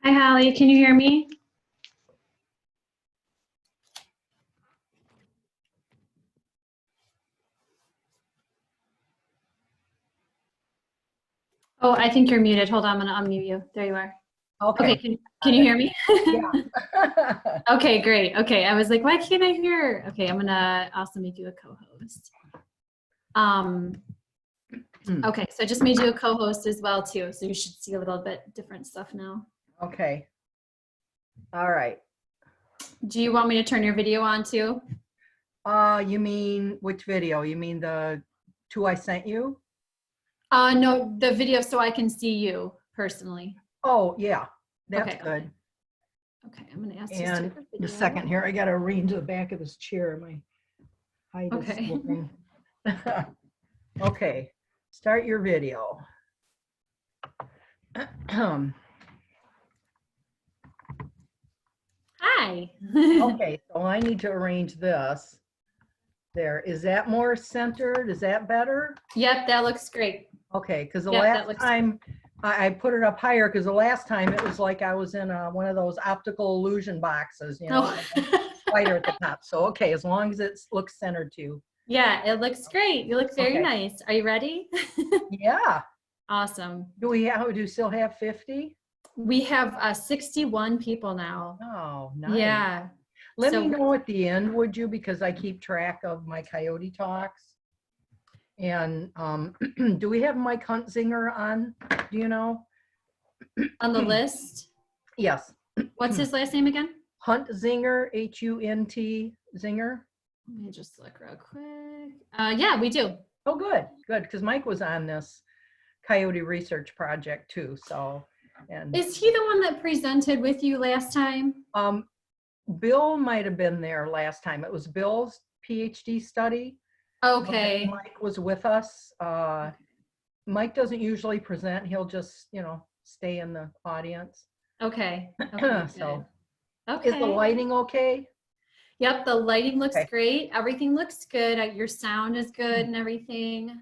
Hi, Holly. Can you hear me? Oh, I think you're muted. Hold on, I'm going to unmute you. There you are. Okay. Okay, can you hear me? Yeah. Okay, great. Okay, I was like, why can't I hear? Okay, I'm going to also make you a co-host. Okay, so I just made you a co-host as well, too. So you should see a little bit different stuff now. Okay. All right. Do you want me to turn your video on, too? You mean which video? You mean the two I sent you? No, the video so I can see you personally. Oh, yeah. That's Okay, good. Okay, I'm going to ask you to And start the the video. second here, I got to arrange the back of this chair. My height is Okay. slipping. Okay. Start your video. Hi. Okay, so I need to arrange this. There. Is that more centered? Is that better? Yep, that looks great. Okay, because the Yep, that last looks time I put it up higher, because the last time it was like I was in one of those optical illusion boxes, you know, Oh. slider at the top. So, okay, as long as it looks centered too. Yeah, it looks great. You look very Okay. nice. Are you ready? Yeah. Awesome. Do we still have 50? We have 61 people now. Oh, nice. Yeah. Let So- me know at the end, would you? Because I keep track of my Coyote talks. And do we have Mike Huntzinger on? Do you know? On the list? Yes. What's his last name again? Huntzinger, H-U-N-T, Zinger. Let me just look real quick. Yeah, we do. Oh, good, good. Because Mike was on this Coyote research project too. So, and Is he the one that presented with you last time? Bill might have been there last time. It was Bill's PhD study. Okay. Mike was with us. Mike doesn't usually present. He'll just, you know, stay in the audience. Okay. Okay. So, okay. is the lighting okay? Yep, the lighting looks Okay. great. Everything looks good. Your sound is good and everything.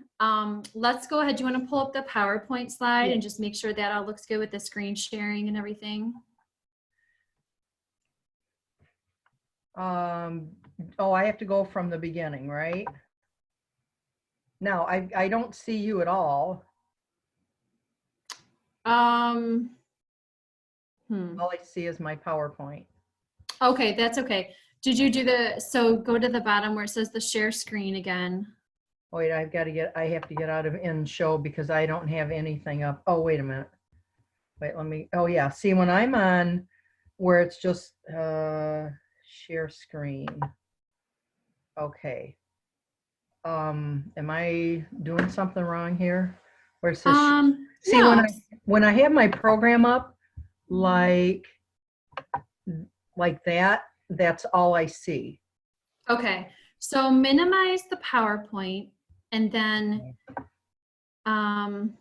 Let's go ahead. Do you want to pull up the PowerPoint slide and just make sure that all looks good with the screen sharing and everything? Oh, I have to go from the beginning, right? No, I don't see you at all. All I see is my PowerPoint. Okay, that's okay. Did you do so go to the bottom where it says the share screen again. Wait, I have to get out of in show because I don't have anything up. Oh, wait a minute. Wait, oh yeah. See, when I'm on where it's just share screen. Okay. Am I doing something wrong here? Where it says see, no. when I have my program up like that, that's all I see. Okay. So minimize the PowerPoint and then on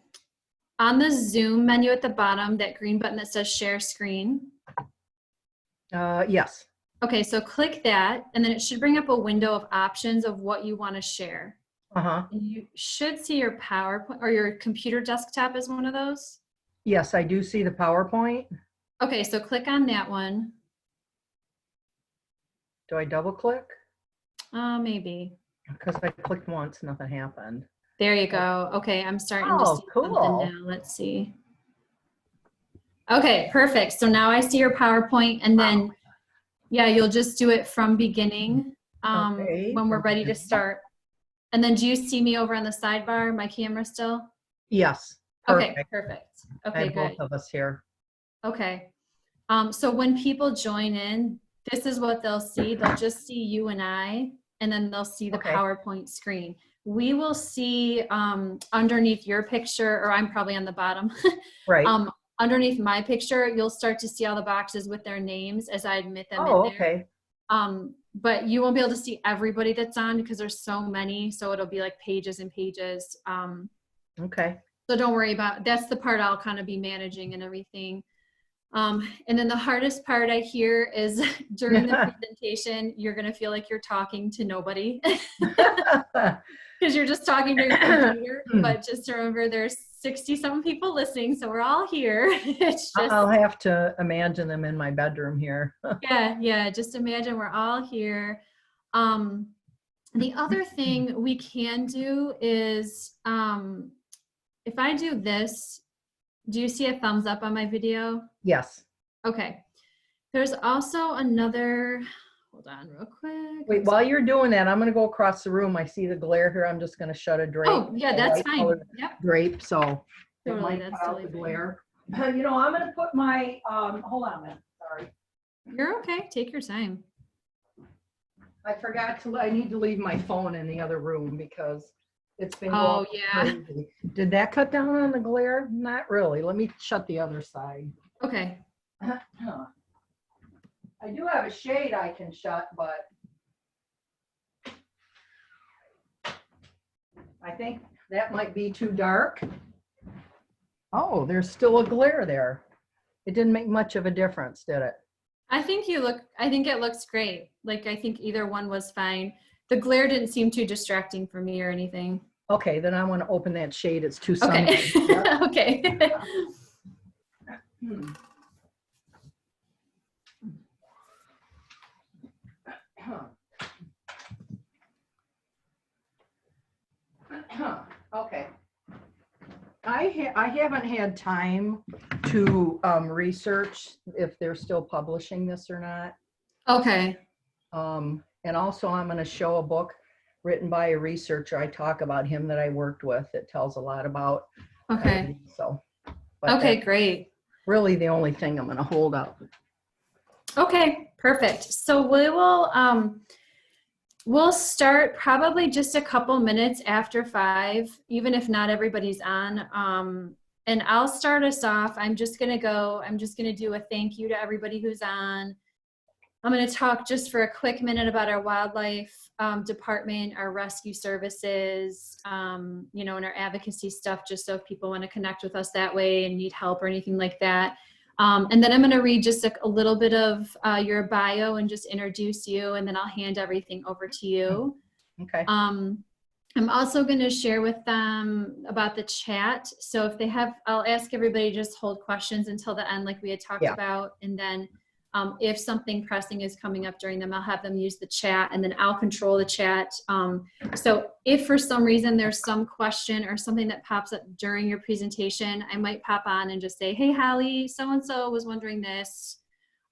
the Zoom menu at the bottom, that green button that says share screen. Yes. Okay, so click that, and then it should bring up a window of options of what you want to share. Uh-huh. And you should see your PowerPoint or your computer desktop as one of those. Yes, I do see the PowerPoint. Okay, so click on that one. Do I double click? Maybe. Because I clicked once, nothing happened. There you go. Okay, I'm starting to Oh, see cool. something now. Let's see. Okay, perfect. So now I see your PowerPoint, and then, yeah, you'll just do it from beginning Okay. when we're ready to start. And then do you see me over on the sidebar, my camera still? Yes. Okay, Perfect. perfect. I Okay, have good. both of us here. Okay. So when people join in, this is what they'll see. They'll just see you and I, and then they'll see the Okay. PowerPoint screen. We will see underneath your picture, or I'm probably on the bottom. Right. Underneath my picture, you'll start to see all the boxes with their names as I admit them Oh, in there. okay. But you won't be able to see everybody that's on because there's so many. So it'll be like pages and pages. Okay. So don't worry about, that's the part I'll kind of be managing and everything. And then the hardest part I hear is during the presentation, you're going to feel like you're talking to nobody because you're just talking to your computer. But just remember, there's 60-some people listening, so we're all here. It's just, I'll have to imagine them in my bedroom here. yeah, just imagine we're all here. The other thing we can do is, if I do this, do you see a thumbs up on my video? Yes. Okay. There's also another, hold on real quick. Wait, while you're doing that, I'm going to go across the room. I see the glare here. I'm just going to shut a drape. Oh, yeah, that's fine. Yep. Drape, so Totally, that's totally the fine. glare. You know, I'm going to put my, hold on a minute. Sorry. You're okay. Take your time. I forgot to, I need to leave my phone in the other room because it's been Oh, going yeah. crazy. Did that cut down on the glare? Not really. Let me shut the other side. Okay. I do have a shade I can shut, but I think that might be too dark. Oh, there's still a glare there. It didn't make much of a difference, did it? I think it looks great. Like, I think either one was fine. The glare didn't seem too distracting for me or anything. Okay, then I want to open that shade. It's too sunny. Okay. Okay. Okay. I haven't had time to research if they're still publishing this or not. Okay. And also I'm going to show a book written by a researcher. I talk about him that I worked with. It tells a lot about. Okay. So. Okay, great. Really the only thing I'm going to hold up. Okay, perfect. So we'll start probably just a couple minutes after 5, even if not everybody's on. And I'll start us off. I'm just going to do a thank you to everybody who's on. I'm going to talk just for a quick minute about our wildlife department, our rescue services, you know, and our advocacy stuff, just so if people want to connect with us that way and need help or anything like that. And then I'm going to read just a little bit of your bio and just introduce you, and then I'll hand everything over to you. Okay. I'm also going to share with them about the chat. So if they have, I'll ask everybody to just hold questions until the end, like we had talked about. And then if something pressing is coming up during them, I'll have them use the chat, and then I'll control the chat. So if for some reason there's some question or something that pops up during your presentation, I might pop on and just say, hey, Hallie, so-and-so was wondering this.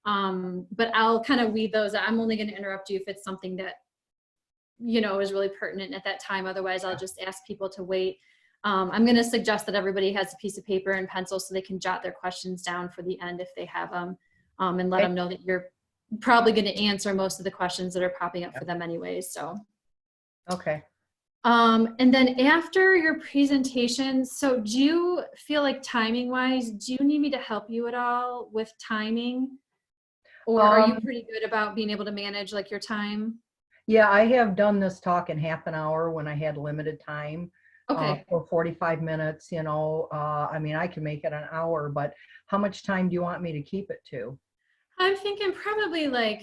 But I'll kind of weed those. I'm only going to interrupt you if it's something that, you know, is really pertinent at that time. Otherwise, I'll just ask people to wait. I'm going to suggest that everybody has a piece of paper and pencil so they can jot their questions down for the end if they have them. And let them know that you're probably going to answer most of the questions that are popping up for them anyways. So, okay. And then after your presentation, so do you feel like timing wise, do you need me to help you at all with timing, or are you pretty good about being able to manage like your time? Yeah, I have done this talk in half an hour when I had limited time. Okay. for 45 minutes, you know, I mean, I can make it an hour, but how much time do you want me to keep it to? I'm thinking probably like,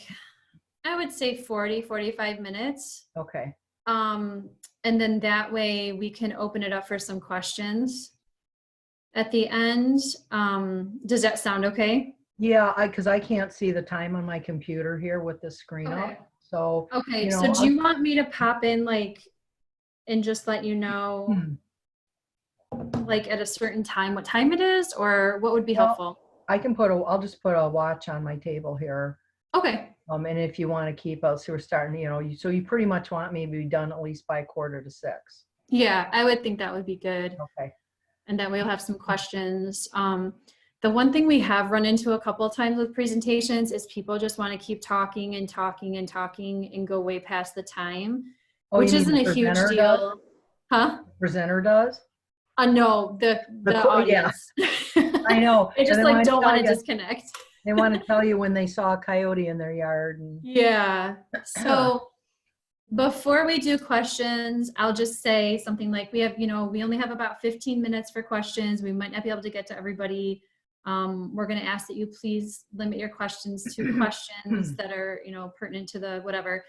I would say 40, 45 minutes. Okay. And then that way we can open it up for some questions at the end. Does that sound okay? Yeah, because I can't see the time on my computer here with the screen Okay. up. So, Okay. you So know, do you want me to pop in like, and just let you know like at a certain time what time it is, or what would be well, helpful? I'll just put a watch on my table here. Okay. And if you want to keep us, so we're starting, you know, so you pretty much want me to be done at least by 5:45. Yeah, I would think that would be good. Okay. And then we'll have some questions. The one thing we have run into a couple of times with presentations is people just want to keep talking and talking and talking and go way past the time, Oh, which you mean isn't the a huge presenter does? deal. Huh? Presenter does? No, the Yeah, audience. I know. They And just they like want to don't tell want to you, disconnect. they want to tell you when they saw a coyote in their yard. And Yeah. So before we do questions, I'll just say something like we have, you know, we only have about 15 minutes for questions. We might not be able to get to everybody. We're going to ask that you please limit your questions to questions that are, you know, pertinent to the whatever.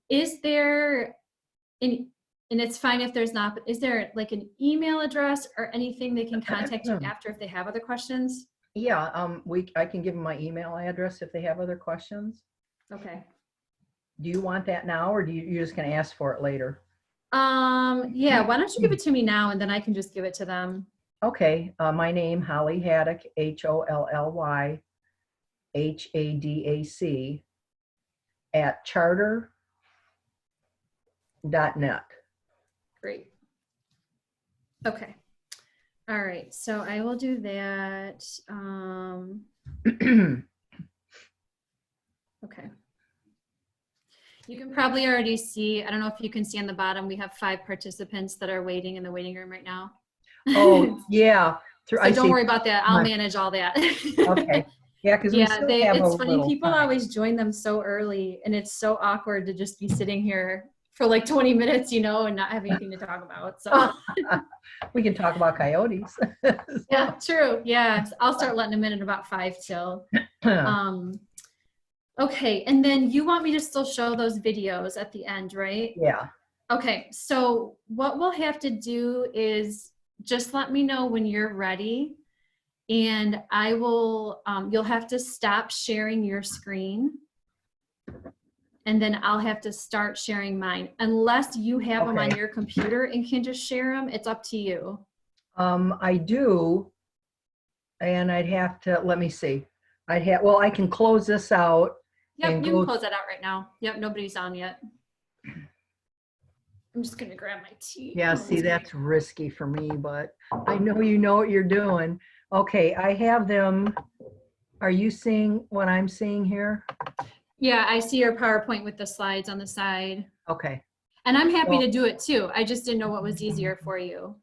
Is there any, and it's fine if there's not, but is there like an email address or anything they can contact you after if they have other questions? yeah, I can give them my email address if they have other questions. Okay. Do you want that now, or you're just going to ask for it later? Yeah, why don't you give it to me now and then I can just give it to them. Okay. My name, Holly Haddock, HOLLY HADAC at charter.net. Great. Okay. All right. So I will do that. Okay. You can probably already see, I don't know if you can see on the bottom, we have 5 participants that are waiting in the waiting room right now. Oh, yeah. So don't worry about that. I'll manage all that. Okay. Yeah, because we still have it's a funny. little People time. always join them so early, and it's so awkward to just be sitting here for like 20 minutes, you know, and not have anything to talk about. So we can talk about coyotes. yeah, true. Yeah, I'll start letting them in at about 5 till. Okay, and then you want me to still show those videos at the end, right? Yeah. Okay, so what we'll have to do is just let me know when you're ready, and I will, you'll have to stop sharing your screen, and then I'll have to start sharing mine. Unless you have them on your computer and can just share them, it's up to you. I do, and I'd have to, let me see. Well, I can close this out. Yep, you can close that out right now. Yep, nobody's on yet. I'm just gonna grab my tea. Yeah, see, that's risky for me, but I know you know what you're doing. Okay, I have them. Are you seeing what I'm seeing here? Yeah, I see your PowerPoint with the slides on the side. Okay. And I'm happy to do it too. I just didn't know what was easier for you.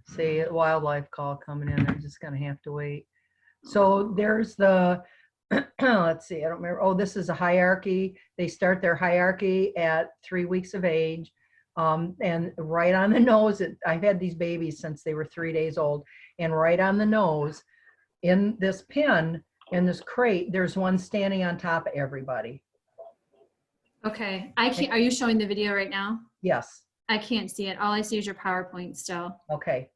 See, a wildlife call coming in. I'm just gonna have to wait. So there's the, let's see, I don't remember. Oh, this is a hierarchy. They start their hierarchy at 3 weeks of age. And right on the nose, I've had these babies since they were 3 days old. And right on the nose, in this pen, in this crate, there's one standing on top of everybody. Okay, I can't, are you showing the video right now? Yes. I can't see it. All I see is your PowerPoint still. Okay.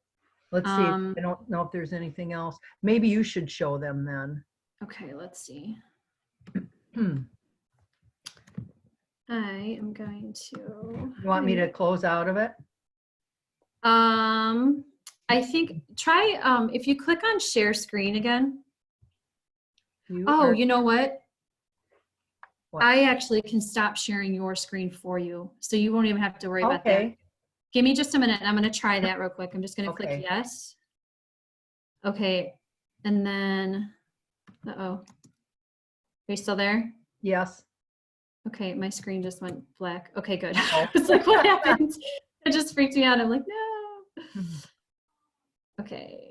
Let's see. I don't know if there's anything else. Maybe you should show them then. Okay, let's see. I am going to. You want me to close out of it? I think try if you click on share screen again. You know what? I actually can stop sharing your screen for you, so you won't even have to worry about that. Give me just a minute. I'm going to try that real quick. I'm just going to click yes. Okay, and then are you still there? Yes. Okay, my screen just went black. Okay, good. It's like, what happened? It just freaked me out. I'm like, no. Okay.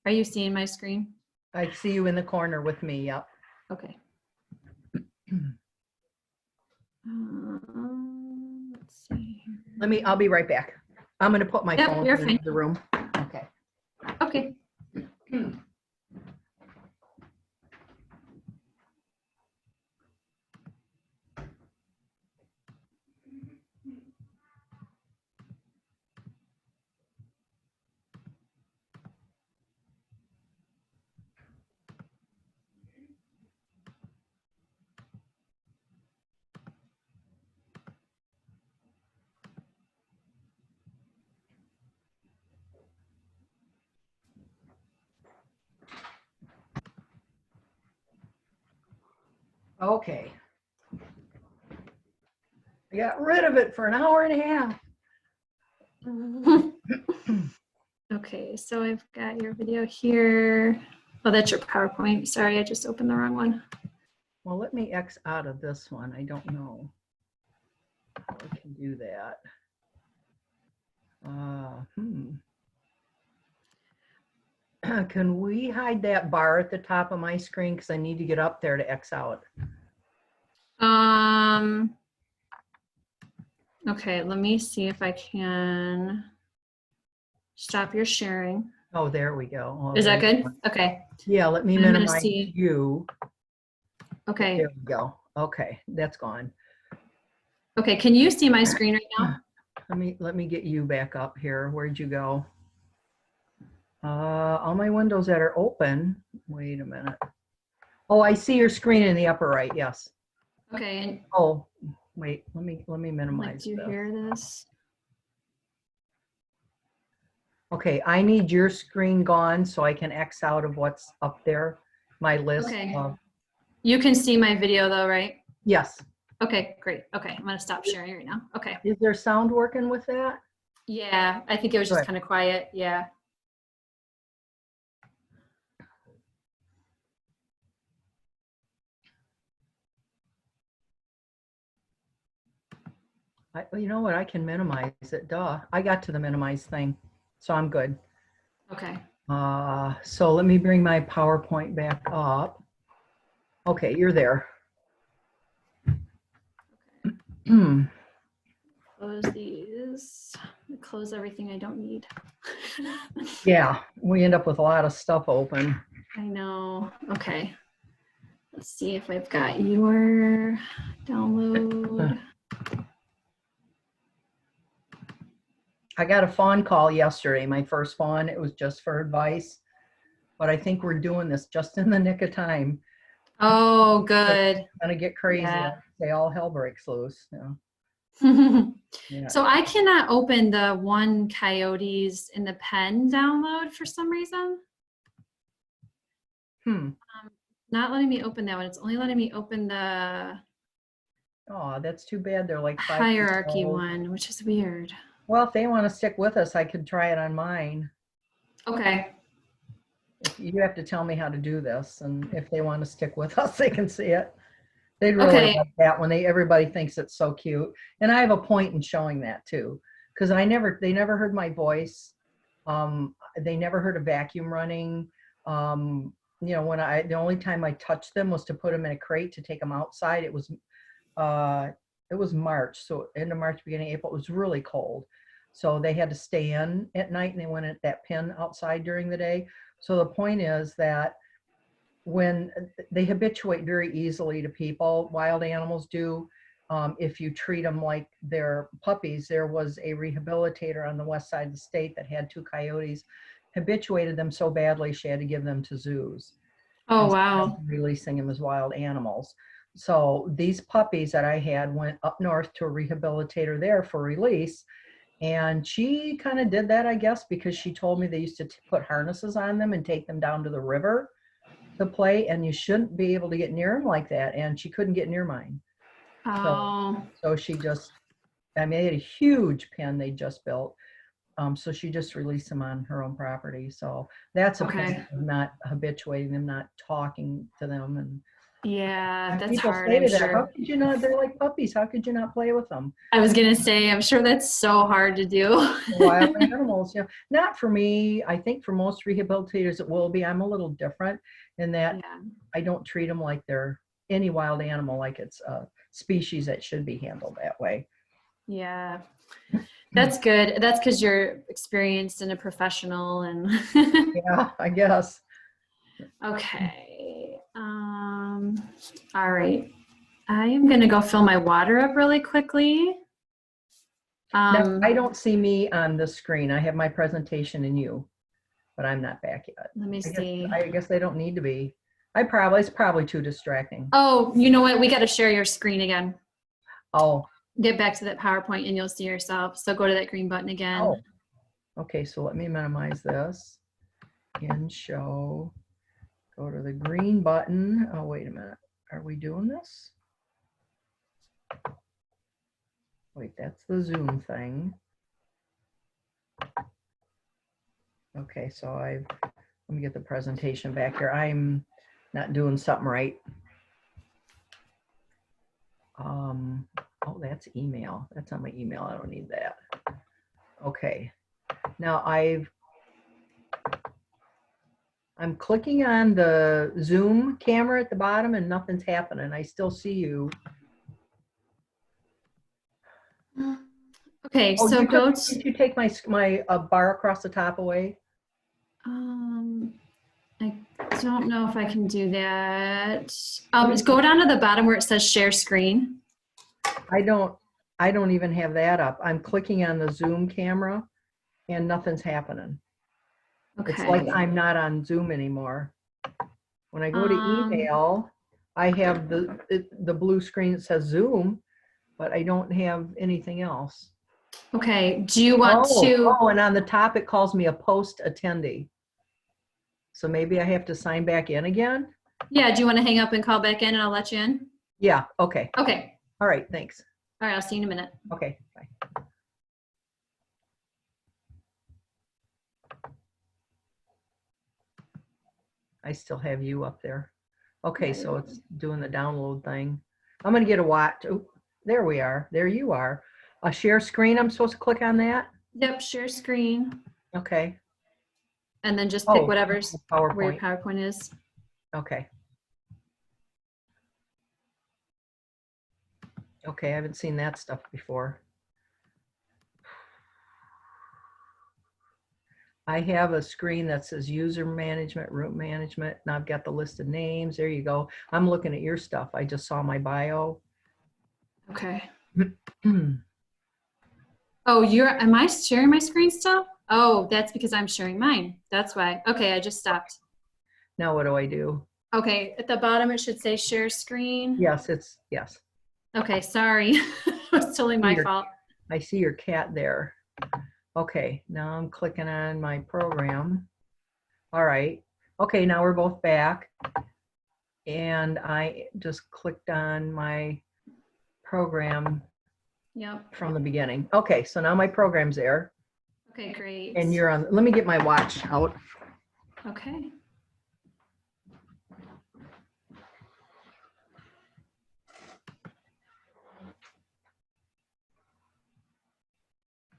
Are you seeing my screen? I see you in the corner with me. Yep. Okay. Let's see here. I'll be right back. I'm going to put my Yep, phone you're in fine. the room. Okay. Okay. Okay. I got rid of it for an hour and a half. Okay, so I've got your video here. Oh, that's your PowerPoint. Sorry, I just opened the wrong one. Well, let me X out of this one. I don't know how I can do that. Can we hide that bar at the top of my screen? Because I need to get up there to X out. Okay, let me see if I can stop your sharing. Oh, there we go. Oh, Is that there you good? go. Okay. Yeah, let me I'm gonna minimize see. you. Okay. There we go. Okay, that's gone. Okay, can you see my screen right now? Let me get you back up here. Where'd you go? All my windows that are open. Wait a minute. Oh, I see your screen in the upper right. Yes. Okay. And Oh, wait. Let me like, minimize do you this. hear this? Okay, I need your screen gone so I can X out of what's up there. My list. Okay. You can see my video though, right? Yes. Okay, great. Okay, I'm gonna stop sharing right now. Okay. Is there sound working with that? Yeah, I think it was just Good. kind of quiet. Yeah. You know what? I can minimize it. Duh. I got to the minimize thing, so I'm good. Okay. So let me bring my PowerPoint back up. Okay, you're there. Close these. Close everything I don't need. Yeah, we end up with a lot of stuff open. I know. Okay. Let's see if I've got your download. I got a fawn call yesterday, my first fawn. It was just for advice, but I think we're doing this just in the nick of time. Oh, good. It's gonna get crazy. Yeah. Say all hell breaks loose. Yeah. Yeah. So I cannot open the one Coyotes in the pen download for some reason. Not letting me open that one. It's only letting me open the Oh, that's too bad. They're like 5 hierarchy one, which is weird. Well, if they want to stick with us, I could try it on mine. Okay. If you have to tell me how to do this, and if they want to stick with us, they can see it. They'd really Okay. like that when everybody thinks it's so cute. And I have a point in showing that too, because they never heard my voice. They never heard a vacuum running. You know, the only time I touched them was to put them in a crate to take them outside. It was March, so end of March, beginning of April. It was really cold, so they had to stay in at night, and they went at that pen outside during the day. So the point is that when they habituate very easily to people, wild animals do. If you treat them like they're puppies, there was a rehabilitator on the west side of the state that had 2 coyotes, habituated them so badly she had to give them to zoos. Oh, wow. Releasing them as wild animals. So these puppies that I had went up north to a rehabilitator there for release. And she kind of did that, I guess, because she told me they used to put harnesses on them and take them down to the river to play, and you shouldn't be able to get near them like that. And she couldn't get near mine. Oh. So she just, I mean, they had a huge pen they just built. So she just released them on her own property. So that's a point of not habituating them, not talking to them. And Yeah, that's people hard, say I'm to that, how sure. could you not? They're like puppies. How could you not play with them? I was gonna say, I'm sure that's so hard to do. Wild animals, yeah. Not for me. I think for most rehabilitators it will be. I'm a little different in that Yeah. I don't treat them like they're any wild animal, like it's species that should be handled that way. Yeah, that's good. That's because you're experienced and a professional and Yeah, I guess. okay. All right. I am gonna go fill my water up really quickly. Now, I don't see me on the screen. I have my presentation and you, but I'm not back yet. Let me see. I guess they don't need to be. It's probably too distracting. Oh, you know what? We got to share your screen again. Oh. Get back to that PowerPoint and you'll see yourself. So go to that green button again. Oh. Okay, so let me minimize this. In show. Go to the green button. Oh, wait a minute. Are we doing this? Wait, that's the Zoom thing. Okay, so let me get the presentation back here. I'm not doing something right. Oh, that's email. That's on my email. I don't need that. Okay. Now I'm clicking on the Zoom camera at the bottom and nothing's happening. I still see you. Okay, Oh, so did you take my bar across the top away? I don't know if I can do that. Just go down to the bottom where it says share screen. I don't even have that up. I'm clicking on the Zoom camera and nothing's happening. Okay. It's like I'm not on Zoom anymore. When I go to email, I have the blue screen that says Zoom, but I don't have anything else. Okay, do you want to? Oh, and on the top it calls me a post attendee. So maybe I have to sign back in again? Yeah, do you want to hang up and call back in and I'll let you in? Yeah, okay. Okay. All right, thanks. All right, I'll see you in a minute. Okay, bye. I still have you up there. Okay, so it's doing the download thing. I'm going to get a watch. Oh, there we are. There you are. A share screen. I'm supposed to click on that? Yep, share screen. Okay. And then just pick whatever's PowerPoint. where your PowerPoint is. Okay. Okay, I haven't seen that stuff before. I have a screen that says user management, route management, and I've got the list of names. There you go. I'm looking at your stuff. I just saw my bio. Okay. Oh, am I sharing my screen still? Oh, that's because I'm sharing mine. That's why. Okay, I just stopped. Now what do I do? Okay, at the bottom it should say share screen. Yes, yes. Okay, sorry. It was totally my fault. I see your cat there. Okay, now I'm clicking on my program. All right. Okay, now we're both back. And I just clicked on my program from the beginning. Okay, so now my program's there. Okay, great. And you're on. Let me get my watch out. Okay.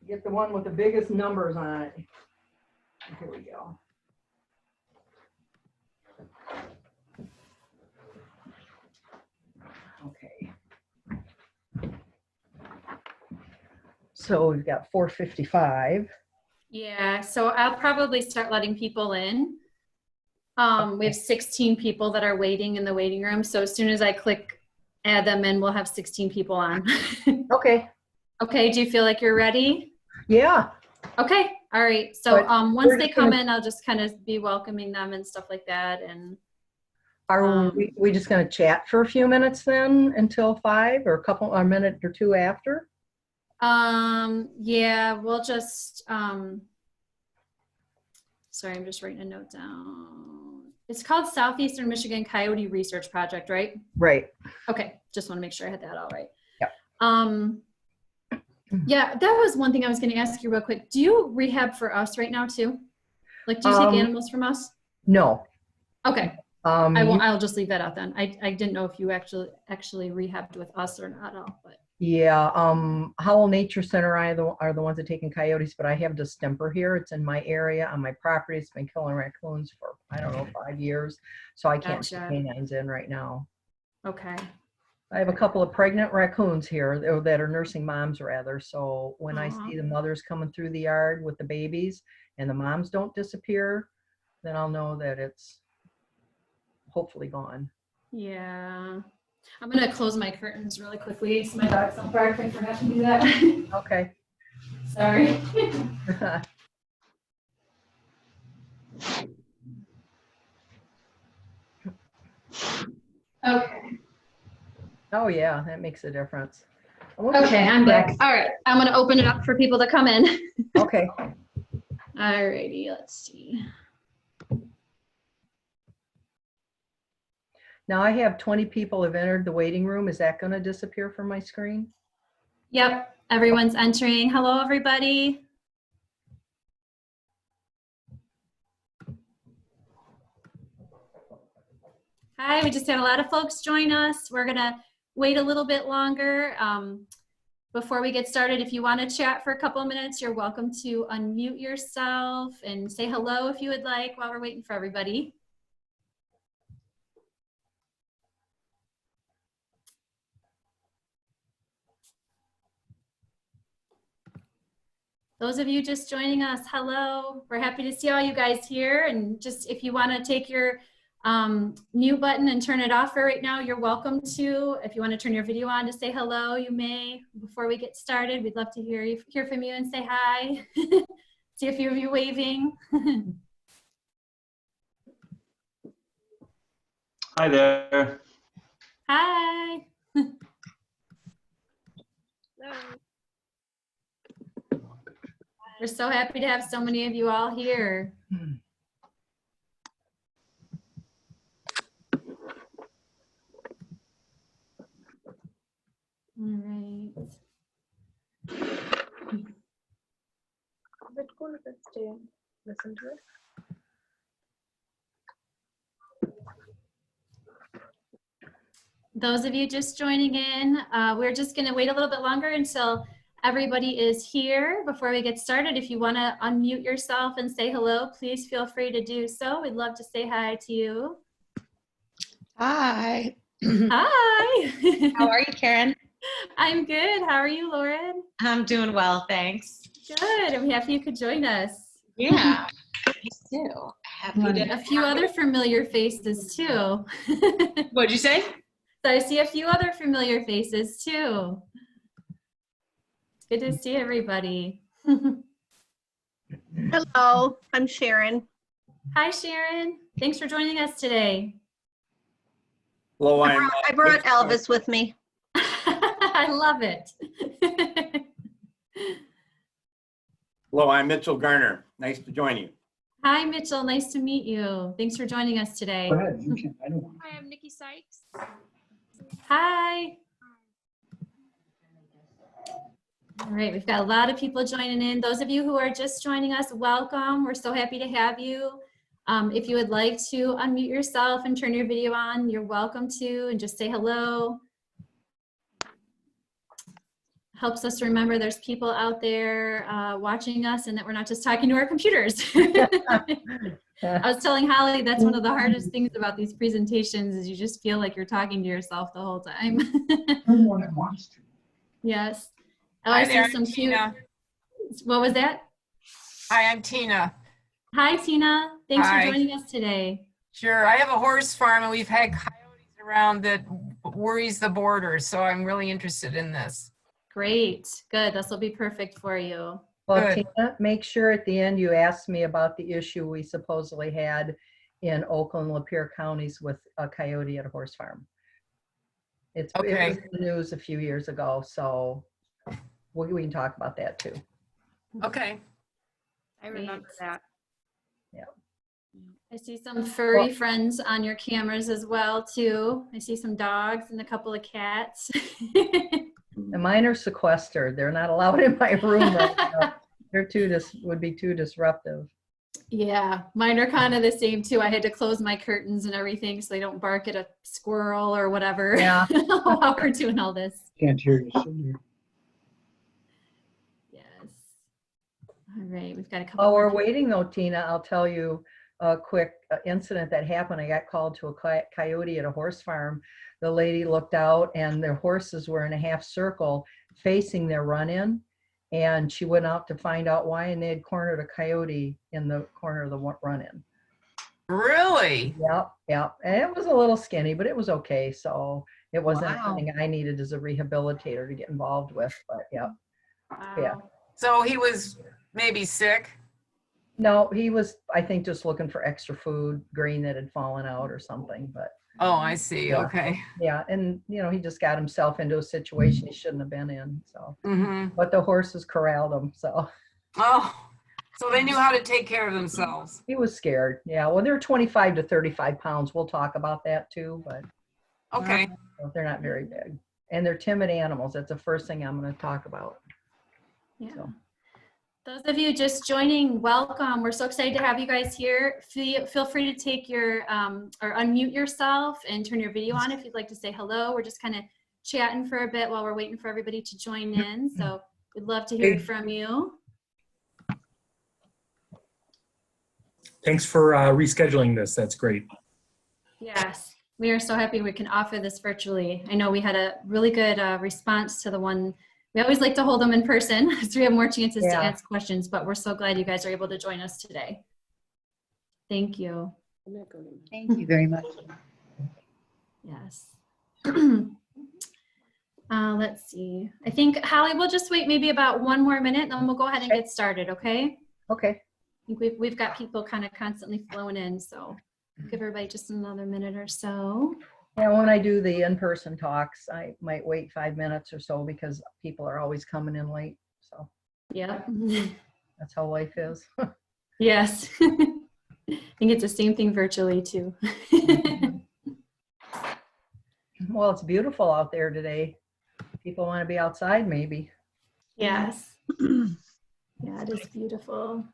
Get the one with the biggest numbers on it. Here we go. Okay. So we've got 4:55. Yeah, so I'll probably start letting people in. We have 16 people that are waiting in the waiting room. So as soon as I click add them in, we'll have 16 people on. Okay. Okay, do you feel like you're ready? Yeah. Okay, all right. So once they come in, I'll just kind of be welcoming them and stuff like that. And are we just going to chat for a few minutes then until 5 or a minute or two after? Yeah, we'll just sorry, I'm just writing a note down. It's called Southeastern Michigan Coyote Research Project, right? Right. Okay, just want to make sure I had that all right. Yep. Yeah, that was one thing I was going to ask you real quick. Do you rehab for us right now too? Like, do you take animals from us? No. Okay. I'll just leave that out then. I didn't know if you actually rehabbed with us or not. But yeah. Howell Nature Center are the ones that take in coyotes, but I have distemper here. It's in my area on my property. It's been killing raccoons for I don't know 5 years, so I can't take canines in right now. Okay. I have a couple of pregnant raccoons here that are nursing moms rather. So when I Aw. see the mothers coming through the yard with the babies and the moms don't disappear, then I'll know that it's hopefully gone. Yeah. I'm gonna close my curtains really quickly so my dogs don't bark. I forgot to do that. Okay. Sorry. Okay. Oh yeah, that makes a difference. Okay, I'm back. All right, I'm gonna open it up for people to come in. Okay. All righty, let's see. Now I have 20 people have entered the waiting room. Is that going to disappear from my screen? Yep, everyone's entering. Hello, everybody. Hi, we just had a lot of folks join us. We're gonna wait a little bit longer before we get started. If you want to chat for a couple of minutes, you're welcome to unmute yourself and say hello if you would like while we're waiting for everybody. Those of you just joining us, hello. We're happy to see all you guys here. And just if you want to take your mute button and turn it off for right now, you're welcome to. If you want to turn your video on to say hello, you may. Before we get started, we'd love to hear from you and say hi. See a few of you waving. Hi there. Hi. We're so happy to have so many of you all here. All right. Is it cool if I stay and listen to it? Those of you just joining in, we're just going to wait a little bit longer until everybody is here before we get started. If you want to unmute yourself and say hello, please feel free to do so. We'd love to say hi to you. Hi. Hi. How are you, Karen? I'm good. How are you, Lauren? I'm doing well, thanks. Good. I'm happy you could join us. Yeah, me too. Happy to. A few other familiar faces too. What'd you say? So I see a few other familiar faces too. It's good to see everybody. Hello, I'm Sharon. Hi, Sharon. Thanks for joining us today. Hello, I brought Elvis with me. I love it. Hello, I'm Mitchell Garner. Nice to join you. Hi, Mitchell. Nice to meet you. Thanks for joining us today. Go ahead. You can. I don't want. Hi, I'm Nikki Sykes. Hi. All right, we've got a lot of people joining in. Those of you who are just joining us, welcome. We're so happy to have you. If you would like to unmute yourself and turn your video on, you're welcome to, and just say hello. Helps us to remember there's people out there watching us and that we're not just talking to our computers. I was telling Holly that's one of the hardest things about these presentations is you just feel like you're talking to yourself the whole time. Someone that wants to. Yes. Oh, Hi I there, see some I'm cute. Tina. What was that? Hi, I'm Tina. Hi, Tina. Thanks Hi. for joining us today. Sure, I have a horse farm and we've had coyotes around that worries the borders, so I'm really interested in this. Great. Good. This will be perfect for you. Well, Good. Tina, make sure at the end you ask me about the issue we supposedly had in Oakland, Lapeer counties with a coyote at a horse farm. It Okay. was in the news a few years ago, so we can talk about that too. Okay. I remember that. I see some furry friends on your cameras as well, too. I see some dogs and a couple of cats. And mine are sequestered. They're not allowed in my room right now. They're would be too disruptive. Yeah, mine are kind of the same, too. I had to close my curtains and everything so they don't bark at a squirrel or whatever. Yeah. While we're doing all this. Can't hear you. So you're- Yes. All right, we've got a couple Oh, more we're people. waiting though, Tina. I'll tell you, a quick incident that happened. I got called to a coyote at a horse farm. The lady looked out and their horses were in a half circle facing their run-in. And she went out to find out why, and they had cornered a coyote in the corner of the run-in. Really? Yep. And it was a little skinny, but it was okay. So it wasn't Wow. something I needed as a rehabilitator to get involved with, but yeah. Yeah. Wow. So he was maybe sick? No, he was, I think, just looking for extra food, grain that had fallen out or something, but Oh, I see. Yeah. Okay. yeah. And, he just got himself into a situation he shouldn't have been in. So, Mm-hmm. but the horses corralled him. So Oh, so they knew how to take care of themselves. he was scared. Yeah. Well, they're 25 to 35 pounds. We'll talk about that too, but Okay. they're not very big. And they're timid animals. That's the first thing I'm going to talk about. Yeah. So. Those of you just joining, welcome. We're so excited to have you guys here. Feel free to take your or unmute yourself and turn your video on if you'd like to say hello. We're just kind of chatting for a bit while we're waiting for everybody to join in. So we'd love to hear from you. Thanks for rescheduling this. That's great. Yes, we are so happy we can offer this virtually. I know we had a really good response to the one. We always like to hold them in person so we have more chances to ask questions, but we're so glad you guys are able to join us today. Thank you. Thank you very much. Yes. Let's see. I think, Holly, we'll just wait maybe about 1 more minute, then we'll go ahead and get started, okay? Okay. I think we've got people kind of constantly flowing in, so give everybody just another minute or so. Yeah, when I do the in-person talks, I might wait 5 minutes or so because people are always coming in late. So Yeah. that's how life is. Yes. I think it's the same thing virtually too. Well, it's beautiful out there today. People want to be outside, maybe. Yes. Yeah, it is beautiful.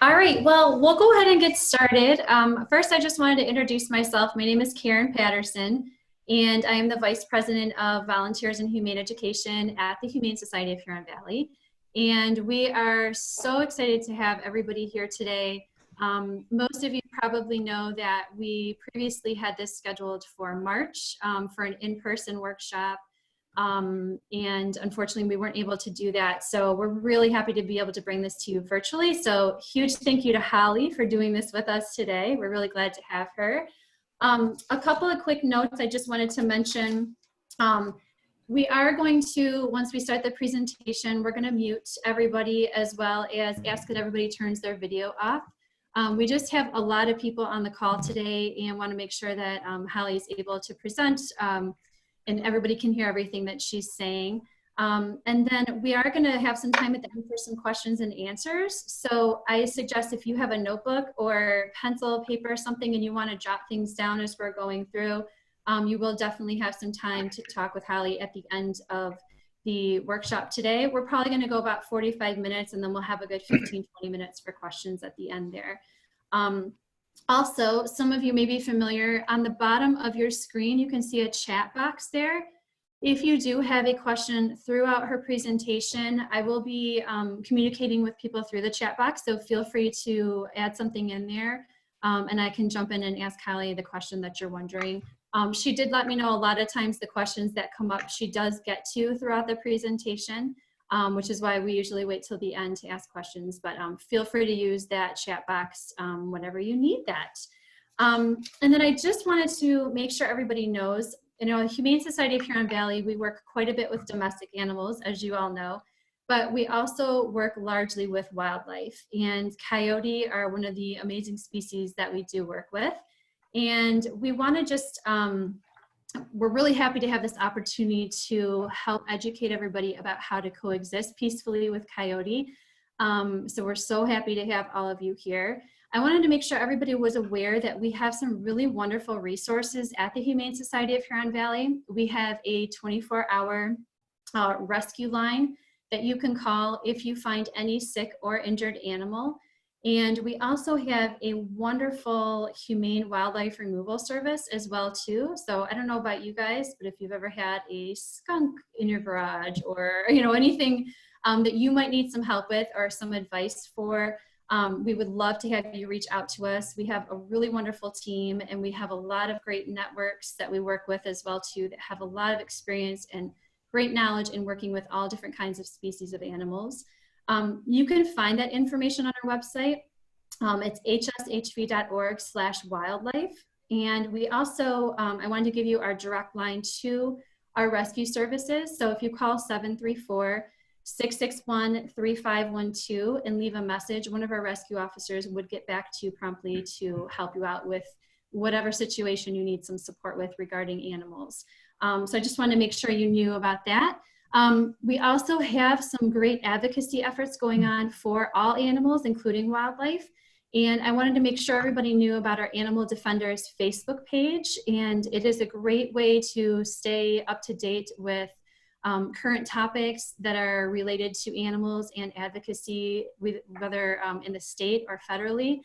All right, well, we'll go ahead and get started. First, I just wanted to introduce myself. My name is Karen Patterson, and I am the Vice President of Volunteers in Humane Education at the Humane Society of Huron Valley. And we are so excited to have everybody here today. Most of you probably know that we previously had this scheduled for March for an in-person workshop. And unfortunately we weren't able to do that. So we're really happy to be able to bring this to you virtually. So huge thank you to Holly for doing this with us today. We're really glad to have her. A couple of quick notes I just wanted to mention. We are going to, once we start the presentation, we're going to mute everybody as well as ask that everybody turns their video off. We just have a lot of people on the call today and want to make sure that Holly is able to present and everybody can hear everything that she's saying. And then we are going to have some time at the end for some questions and answers. So I suggest if you have a notebook or pencil, paper, or something, and you want to jot things down as we're going through, you will definitely have some time to talk with Holly at the end of the workshop today. We're probably going to go about 45 minutes, and then we'll have a good 15, 20 minutes for questions at the end there. Also, some of you may be familiar, on the bottom of your screen, you can see a chat box there. If you do have a question throughout her presentation, I will be communicating with people through the chat box, so feel free to add something in there, and I can jump in and ask Holly the question that you're wondering. She did let me know a lot of times the questions that come up she does get to throughout the presentation, which is why we usually wait till the end to ask questions, but feel free to use that chat box whenever you need that. And then I just wanted to make sure everybody knows, Humane Society of Huron Valley, we work quite a bit with domestic animals, as you all know, but we also work largely with wildlife, and coyote are one of the amazing species that we do work with. And we want to just, we're really happy to have this opportunity to help educate everybody about how to coexist peacefully with coyote. So we're so happy to have all of you here. I wanted to make sure everybody was aware that we have some really wonderful resources at the Humane Society of Huron Valley. We have a 24-hour rescue line that you can call if you find any sick or injured animal. And we also have a wonderful humane wildlife removal service as well too. So I don't know about you guys, but if you've ever had a skunk in your garage or anything that you might need some help with or some advice for, we would love to have you reach out to us. We have a really wonderful team, and we have a lot of great networks that we work with as well too, that have a lot of experience and great knowledge in working with all different kinds of species of animals. You can find that information on our website. It's hshv.org/wildlife. And we also, I wanted to give you our direct line to our rescue services. So if you call 734-661-3512 and leave a message, one of our rescue officers would get back to you promptly to help you out with whatever situation you need some support with regarding animals. So I just wanted to make sure you knew about that. We also have some great advocacy efforts going on for all animals, including wildlife. And I wanted to make sure everybody knew about our Animal Defenders Facebook page. And it is a great way to stay up to date with current topics that are related to animals and advocacy, whether in the state or federally.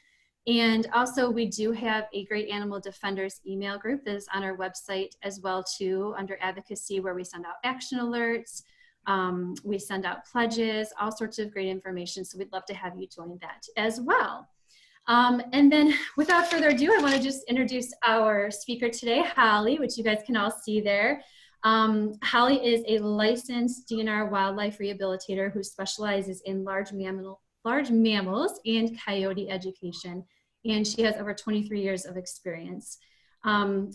And also we do have a great Animal Defenders email group that is on our website as well too, under advocacy, where we send out action alerts, we send out pledges, all sorts of great information. So we'd love to have you join that as well. And then without further ado, I want to just introduce our speaker today, Holly, which you guys can all see there. Holly is a licensed DNR wildlife rehabilitator who specializes in large mammals and coyote education. And she has over 23 years of experience.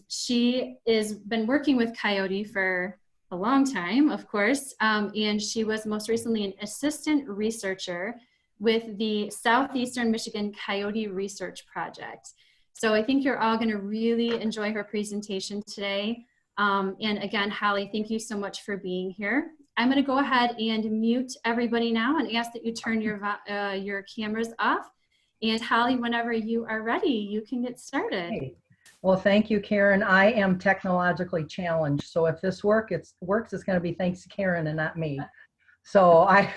She has been working with coyote for a long time, of course, and she was most recently an assistant researcher with the Southeastern Michigan Coyote Research Project. So I think you're all gonna really enjoy her presentation today. And again, Holly, thank you so much for being here. I'm gonna go ahead and mute everybody now and ask that you turn your cameras off. And Holly, whenever you are ready, you can get started. Hey. Well, thank you, Karen. I am technologically challenged. So if this works, it's gonna be thanks to Karen and not me. So I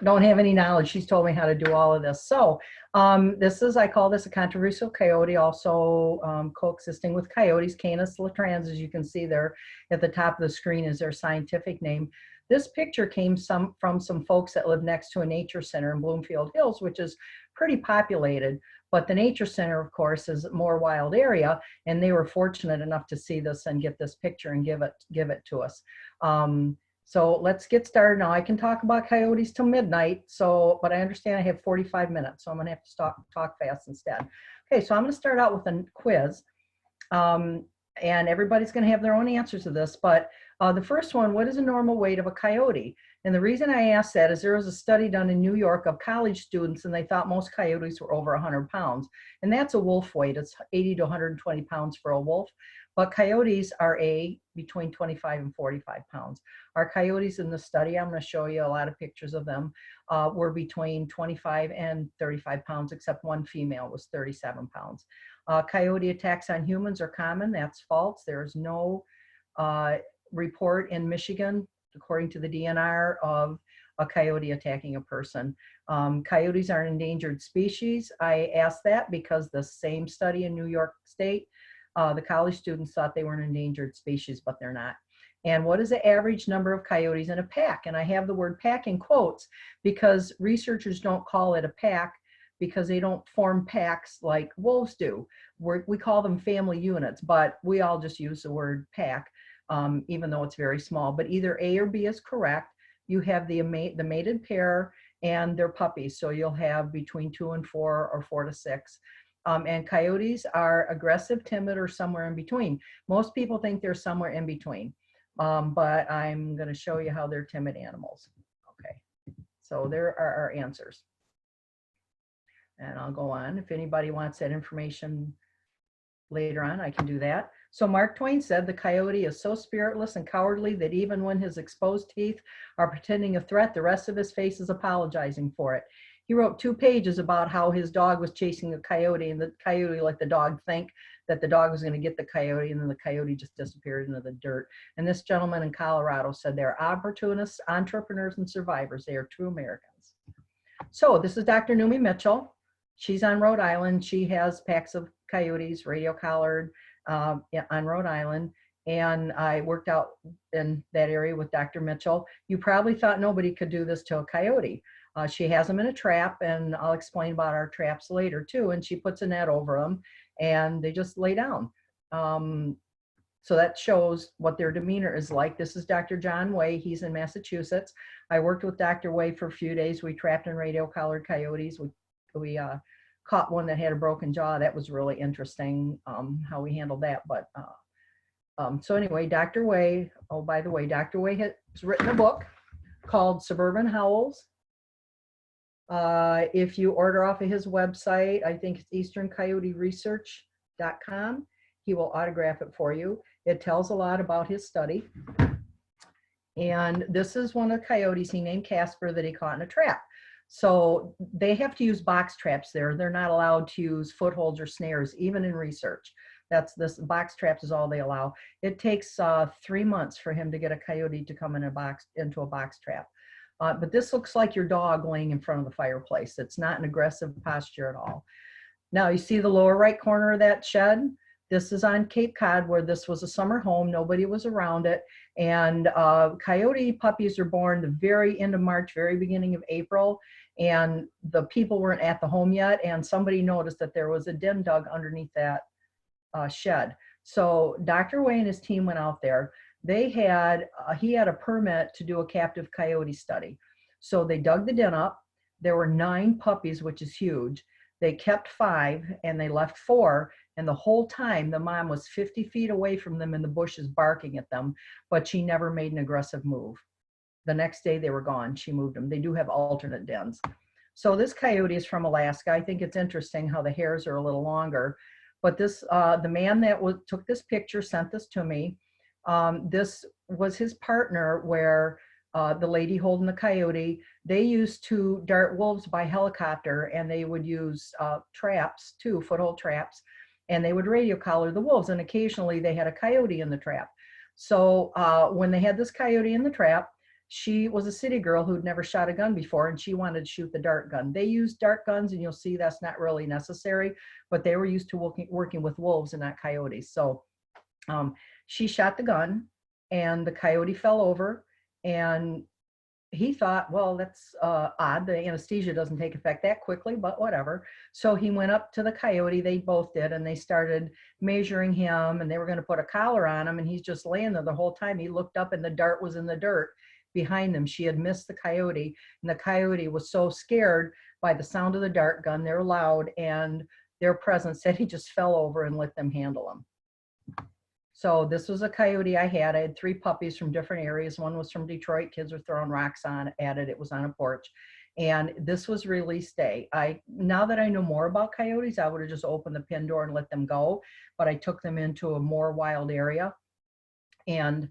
don't have any knowledge. She's told me how to do all of this. So I call this a controversial coyote, also coexisting with coyotes, Canis latrans, as you can see there at the top of the screen is their scientific name. This picture came from some folks that live next to a nature center in Bloomfield Hills, which is pretty populated. But the nature center, of course, is a more wild area, and they were fortunate enough to see this and get this picture and give it to us. So let's get started now. I can talk about coyotes till midnight, but I understand I have 45 minutes, so I'm gonna have to talk fast instead. Okay, so I'm gonna start out with a quiz, and everybody's gonna have their own answers to this, but the first one, what is the normal weight of a coyote? And the reason I asked that is there was a study done in New York of college students, and they thought most coyotes were over 100 pounds. And that's a wolf weight. It's 80 to 120 pounds for a wolf. But coyotes are between 25 and 45 pounds. Our coyotes in the study, I'm going to show you a lot of pictures of them, were between 25 and 35 pounds, except one female was 37 pounds. Coyote attacks on humans are common. That's false. There's no report in Michigan, according to the DNR, of a coyote attacking a person. Coyotes are an endangered species. I asked that because the same study in New York State, the college students thought they were an endangered species, but they're not. And what is the average number of coyotes in a pack? And I have the word pack in quotes because researchers don't call it a pack because they don't form packs like wolves do. We call them family units, but we all just use the word pack. Even though it's very small, but either A or B is correct. You have the mated pair and their puppies. So you'll have between 2 and 4 or 4 to 6. And coyotes are aggressive, timid, or somewhere in between. Most people think they're somewhere in between, but I'm going to show you how they're timid animals. Okay, so there are our answers. And I'll go on. If anybody wants that information later on, I can do that. So Mark Twain said, the coyote is so spiritless and cowardly that even when his exposed teeth are pretending a threat, the rest of his face is apologizing for it. He wrote 2 pages about how his dog was chasing the coyote, and the coyote let the dog think that the dog was going to get the coyote, and then the coyote just disappeared into the dirt. And this gentleman in Colorado said they're opportunists, entrepreneurs, and survivors. They are true Americans. So this is Dr. Numi Mitchell. She's on Rhode Island. She has packs of coyotes, radio collared, on Rhode Island. And I worked out in that area with Dr. Mitchell. You probably thought nobody could do this to a coyote. She has them in a trap, and I'll explain about our traps later too. And she puts a net over them, and they just lay down. So that shows what their demeanor is like. This is Dr. John Way. He's in Massachusetts. I worked with Dr. Way for a few days. We trapped and radio collared coyotes. We caught one that had a broken jaw. That was really interesting how we handled that. But so anyway, Dr. Way, oh, by the way, Dr. Way has written a book called Suburban Howls. If you order off of his website, I think it's easterncoyoteresearch.com, he will autograph it for you. It tells a lot about his study. And this is one of the coyotes he named Casper that he caught in a trap. So they have to use box traps there. They're not allowed to use footholds or snares, even in research. This box traps is all they allow. It takes 3 months for him to get a coyote to come into a box trap. But this looks like your dog laying in front of the fireplace. It's not an aggressive posture at all. Now you see the lower right corner of that shed? This is on Cape Cod, where this was a summer home. Nobody was around it. And coyote puppies are born the very end of March, very beginning of April. And the people weren't at the home yet. And somebody noticed that there was a den dug underneath that shed. So Dr. Way and his team went out there. He had a permit to do a captive coyote study. So they dug the den up. There were 9 puppies, which is huge. They kept 5 and they left 4. And the whole time the mom was 50 feet away from them in the bushes barking at them, but she never made an aggressive move. The next day they were gone. She moved them. They do have alternate dens. So this coyote is from Alaska. I think it's interesting how the hairs are a little longer. But this, the man that took this picture sent this to me. This was his partner, where the lady holding the coyote, they used to dart wolves by helicopter, and they would use traps too, foothold traps, and they would radio collar the wolves, and occasionally they had a coyote in the trap. So when they had this coyote in the trap, she was a city girl who'd never shot a gun before, and she wanted to shoot the dart gun. They used dart guns, and you'll see that's not really necessary, but they were used to working with wolves and not coyotes. So she shot the gun, and the coyote fell over, and he thought, well, that's odd. The anesthesia doesn't take effect that quickly, but whatever. So he went up to the coyote, they both did, and they started measuring him, and they were going to put a collar on him, and he's just laying there the whole time. He looked up, and the dart was in the dirt behind them. She had missed the coyote, and the coyote was so scared by the sound of the dart gun, they're loud, and their presence said he just fell over and let them handle him. So this was a coyote I had. I had 3 puppies from different areas. One was from Detroit. Kids were throwing rocks at it. It was on a porch. And this was release day. Now that I know more about coyotes, I would have just opened the pen door and let them go. But I took them into a more wild area. And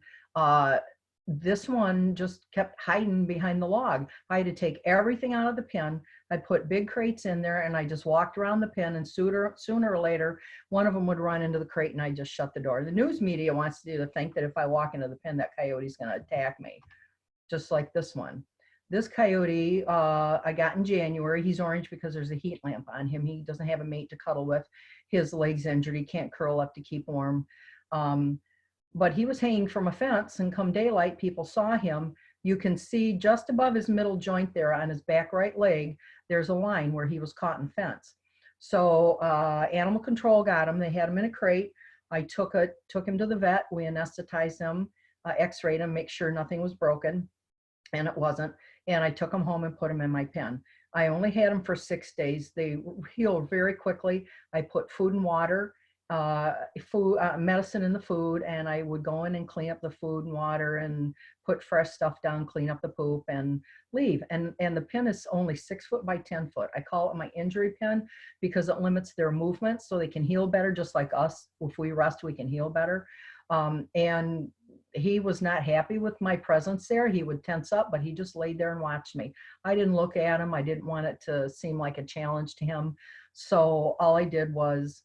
this one just kept hiding behind the log. I had to take everything out of the pen. I put big crates in there, and I just walked around the pen, and sooner or later, one of them would run into the crate, and I just shut the door. The news media wants to think that if I walk into the pen, that coyote's going to attack me, just like this one. This coyote I got in January. He's orange because there's a heat lamp on him. He doesn't have a mate to cuddle with. His leg's injured. He can't curl up to keep warm. But he was hanging from a fence, and come daylight, people saw him. You can see just above his middle joint there on his back right leg, there's a line where he was caught in fence. So animal control got him. They had him in a crate. I took him to the vet. We anesthetized him, x-rayed him, make sure nothing was broken, and it wasn't. And I took him home and put him in my pen. I only had him for 6 days. They healed very quickly. I put food and water, medicine in the food, and I would go in and clean up the food and water and put fresh stuff down, clean up the poop, and leave. And the pen is only 6 foot by 10 foot. I call it my injury pen because it limits their movement so they can heal better, just like us. If we rest, we can heal better. And he was not happy with my presence there. He would tense up, but he just laid there and watched me. I didn't look at him. I didn't want it to seem like a challenge to him. So all I did was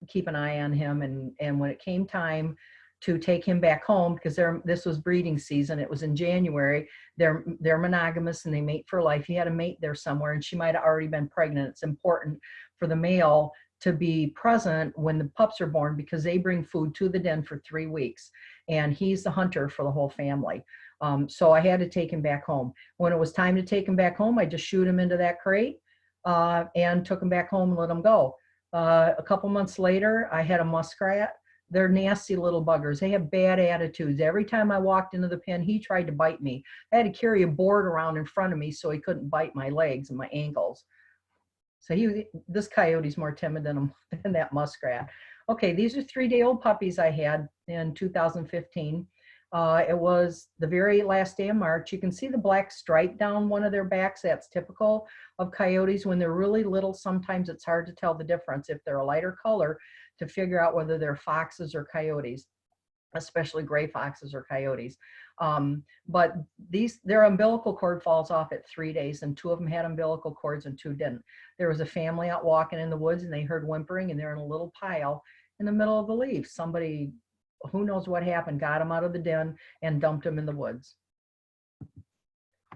keep an eye on him, and when it came time to take him back home, because this was breeding season, it was in January, they're monogamous and they mate for life. He had a mate there somewhere, and she might have already been pregnant. It's important for the male to be present when the pups are born because they bring food to the den for 3 weeks. And he's the hunter for the whole family. So I had to take him back home. When it was time to take him back home, I just shoot him into that crate and took him back home and let him go. A couple months later, I had a muskrat. They're nasty little buggers. They have bad attitudes. Every time I walked into the pen, he tried to bite me. I had to carry a board around in front of me so he couldn't bite my legs and my ankles. So this coyote's more timid than that muskrat. Okay, these are 3-day-old puppies I had in 2015. It was the very last day of March. You can see the black stripe down one of their backs. That's typical of coyotes. When they're really little, sometimes it's hard to tell the difference if they're a lighter color to figure out whether they're foxes or coyotes, especially gray foxes or coyotes. But their umbilical cord falls off at 3 days, and 2 of them had umbilical cords and 2 didn't. There was a family out walking in the woods and they heard whimpering, and they're in a little pile in the middle of the leaves. Somebody, who knows what happened, got them out of the den and dumped them in the woods.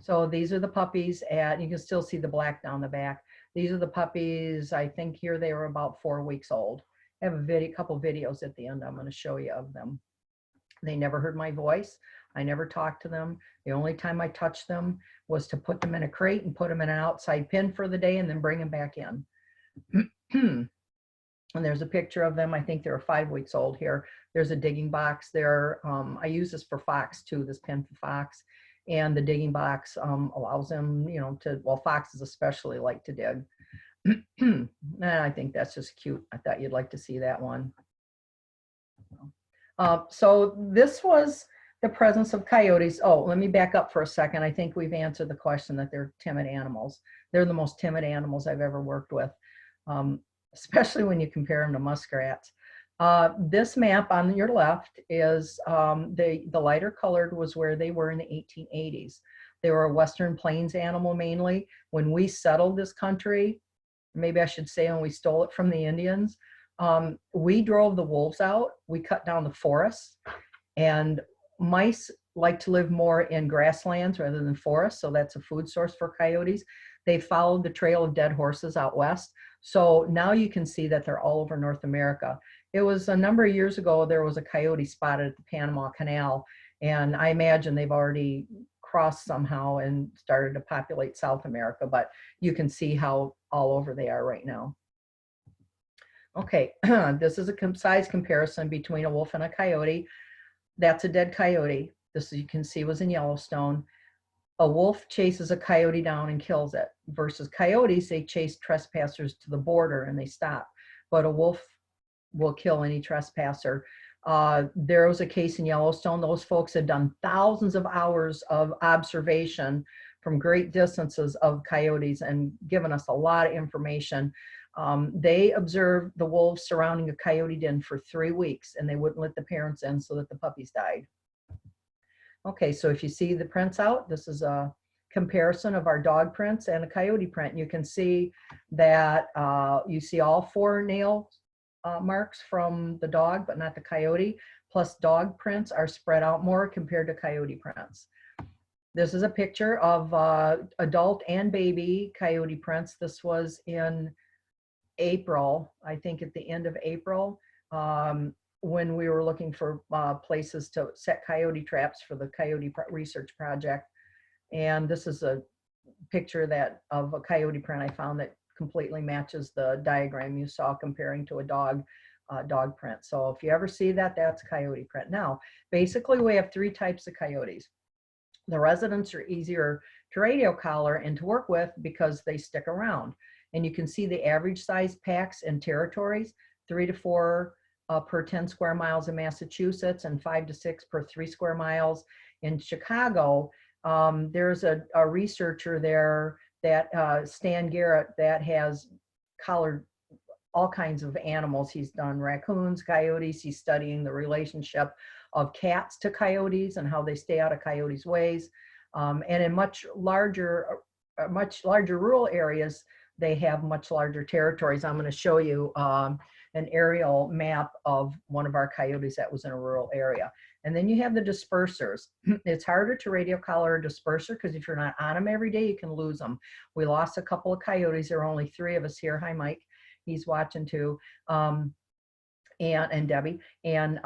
So these are the puppies you can still see the black down the back. These are the puppies, I think here they were about 4 weeks old. I have a couple videos at the end I'm going to show you of them. They never heard my voice. I never talked to them. The only time I touched them was to put them in a crate and put them in an outside pen for the day and then bring them back in. And there's a picture of them. I think they're 5 weeks old here. There's a digging box there. I use this for fox too, this pen for fox. And the digging box allows them, foxes especially like to dig. And I think that's just cute. I thought you'd like to see that one. So this was the presence of coyotes. Oh, let me back up for a second. I think we've answered the question that they're timid animals. They're the most timid animals I've ever worked with, especially when you compare them to muskrats. This map on your left is the lighter colored was where they were in the 1880s. They were a Western Plains animal mainly. When we settled this country, maybe I should say when we stole it from the Indians, we drove the wolves out. We cut down the forests, and mice like to live more in grasslands rather than forests. So that's a food source for coyotes. They followed the trail of dead horses out west. So now you can see that they're all over North America. It was a number of years ago, there was a coyote spotted at the Panama Canal, and I imagine they've already crossed somehow and started to populate South America, but you can see how all over they are right now. Okay, this is a size comparison between a wolf and a coyote. That's a dead coyote. This, you can see, was in Yellowstone. A wolf chases a coyote down and kills it, versus coyotes, they chase trespassers to the border and they stop. But a wolf will kill any trespasser. There was a case in Yellowstone. Those folks had done thousands of hours of observation from great distances of coyotes and given us a lot of information. They observed the wolves surrounding a coyote den for 3 weeks, and they wouldn't let the parents in so that the puppies died. Okay, so if you see the prints out, this is a comparison of our dog prints and a coyote print. You can see that you see all 4 nail marks from the dog, but not the coyote. Plus dog prints are spread out more compared to coyote prints. This is a picture of adult and baby coyote prints. This was in April, I think at the end of April, when we were looking for places to set coyote traps for the coyote research project. And this is a picture of a coyote print I found that completely matches the diagram you saw comparing to a dog print. So if you ever see that, that's a coyote print. Now, basically we have 3 types of coyotes. The residents are easier to radio collar and to work with because they stick around. And you can see the average size packs and territories, 3 to 4 per 10 square miles in Massachusetts and 5 to 6 per 3 square miles in Chicago. There's a researcher there, that Stan Garrett, that has collared all kinds of animals. He's done raccoons, coyotes. He's studying the relationship of cats to coyotes and how they stay out of coyotes' ways. And in much larger rural areas, they have much larger territories. I'm going to show you an aerial map of one of our coyotes that was in a rural area. And then you have the dispersers. It's harder to radio collar a disperser because if you're not on them every day, you can lose them. We lost a couple of coyotes. There were only 3 of us here. Hi, Mike. he's watching too. And Debbie. And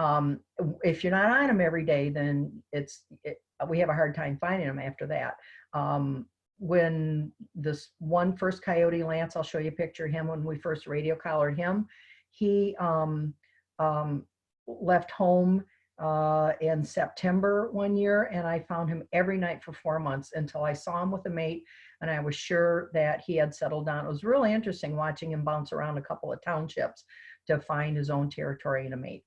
if you're not on them every day, then we have a hard time finding them after that. When this one first coyote, Lance, I'll show you a picture of him when we first radio collared him. He left home in September one year, and I found him every night for 4 months until I saw him with a mate, and I was sure that he had settled down. It was really interesting watching him bounce around a couple of townships to find his own territory and a mate.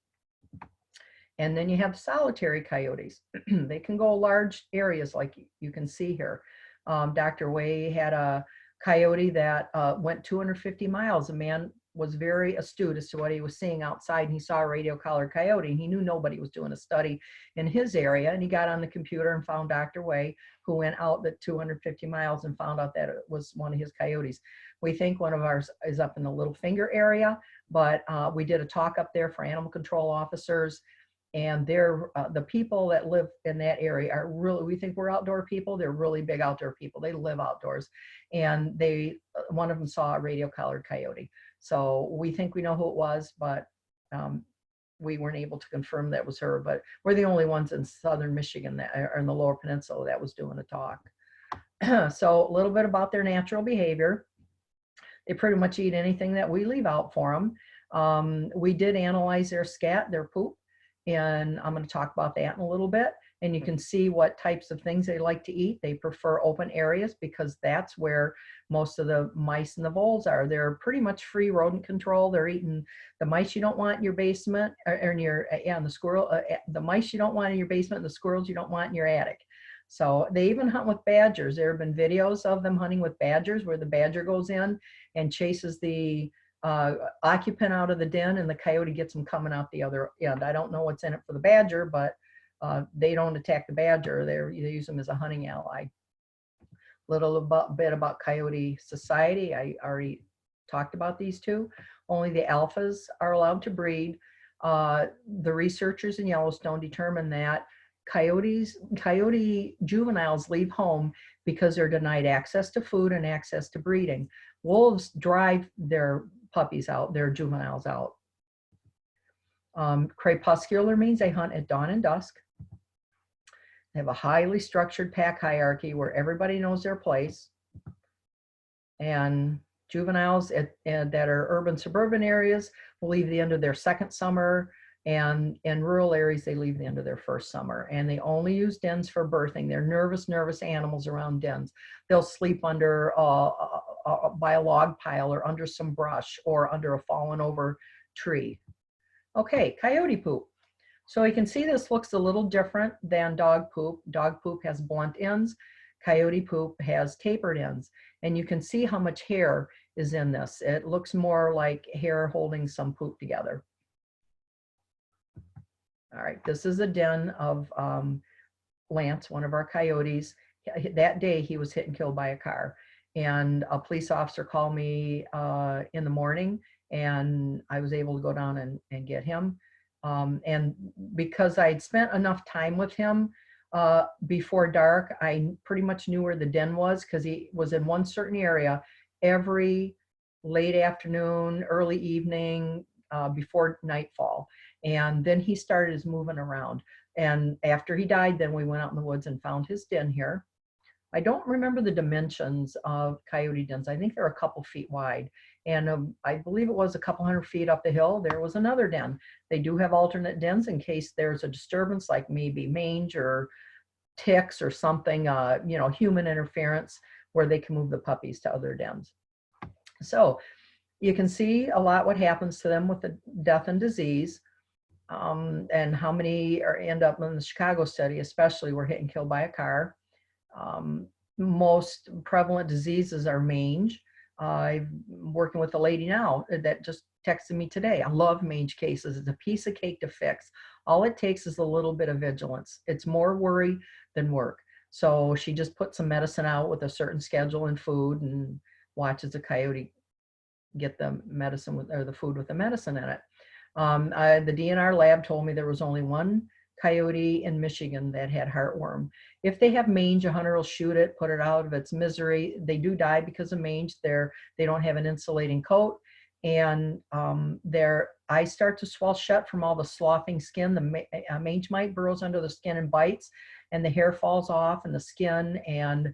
And then you have solitary coyotes. They can go large areas like you can see here. Dr. Way had a coyote that went 250 miles. A man was very astute as to what he was seeing outside, and he saw a radio collared coyote, and he knew nobody was doing a study in his area, and he got on the computer and found Dr. Way, who went out the 250 miles and found out that it was one of his coyotes. We think one of ours is up in the Little Finger area, but we did a talk up there for animal control officers, and they're the people that live in that area are really, we think we're outdoor people, they're really big outdoor people. They live outdoors, and one of them saw a radio collared coyote. So we think we know who it was, but we weren't able to confirm that was her. But we're the only ones in southern Michigan that are in the Lower Peninsula that was doing a talk. So a little bit about their natural behavior. They pretty much eat anything that we leave out for them. We did analyze their scat, their poop, and I'm going to talk about that in a little bit. And you can see what types of things they like to eat. They prefer open areas because that's where most of the mice and the voles are. They're pretty much free rodent control. They're eating the mice you don't want in your basement, or in your, and the squirrel, the mice you don't want in your basement, and the squirrels you don't want in your attic. So they even hunt with badgers. There have been videos of them hunting with badgers where the badger goes in and chases the occupant out of the den, and the coyote gets them coming out the other end. I don't know what's in it for the badger, but they don't attack the badger. They use them as a hunting ally. Bit about coyote society. I already talked about these two. Only the alphas are allowed to breed. The researchers in Yellowstone determined that coyote juveniles leave home because they're denied access to food and access to breeding. Wolves drive their puppies out, their juveniles out. Crepuscular means they hunt at dawn and dusk. They have a highly structured pack hierarchy where everybody knows their place. And juveniles that are urban suburban areas will leave the end of their second summer, and in rural areas they leave the end of their first summer. And they only use dens for birthing. They're nervous animals around dens. They'll sleep under by a log pile or under some brush or under a fallen over tree. Okay, coyote poop. So you can see this looks a little different than dog poop. Dog poop has blunt ends. Coyote poop has tapered ends. And you can see how much hair is in this. It looks more like hair holding some poop together. All right, this is a den of Lance, one of our coyotes. That day he was hit and killed by a car. And a police officer called me in the morning, and I was able to go down and get him. And because I'd spent enough time with him before dark, I pretty much knew where the den was because he was in one certain area every late afternoon, early evening, before nightfall. And then he started moving around. And after he died, then we went out in the woods and found his den here. I don't remember the dimensions of coyote dens. I think they're a couple feet wide. And I believe it was a couple hundred feet up the hill, there was another den. They do have alternate dens in case there's a disturbance, like maybe mange or ticks or something, you know, human interference, where they can move the puppies to other dens. So you can see a lot what happens to them with the death and disease, and how many end up in the Chicago study, especially, were hit and killed by a car. Most prevalent diseases are mange. I'm working with a lady now that just texted me today. I love mange cases. It's a piece of cake to fix. All it takes is a little bit of vigilance. It's more worry than work. So she just put some medicine out with a certain schedule and food, and watches a coyote get the medicine with, or the food with the medicine in it. The DNR lab told me there was only one coyote in Michigan that had heartworm. If they have mange, a hunter will shoot it, put it out of its misery. They do die because of mange. They don't have an insulating coat, and their eyes start to swell shut from all the sloughing skin. The mange mite burrows under the skin and bites, and the hair falls off and the skin, and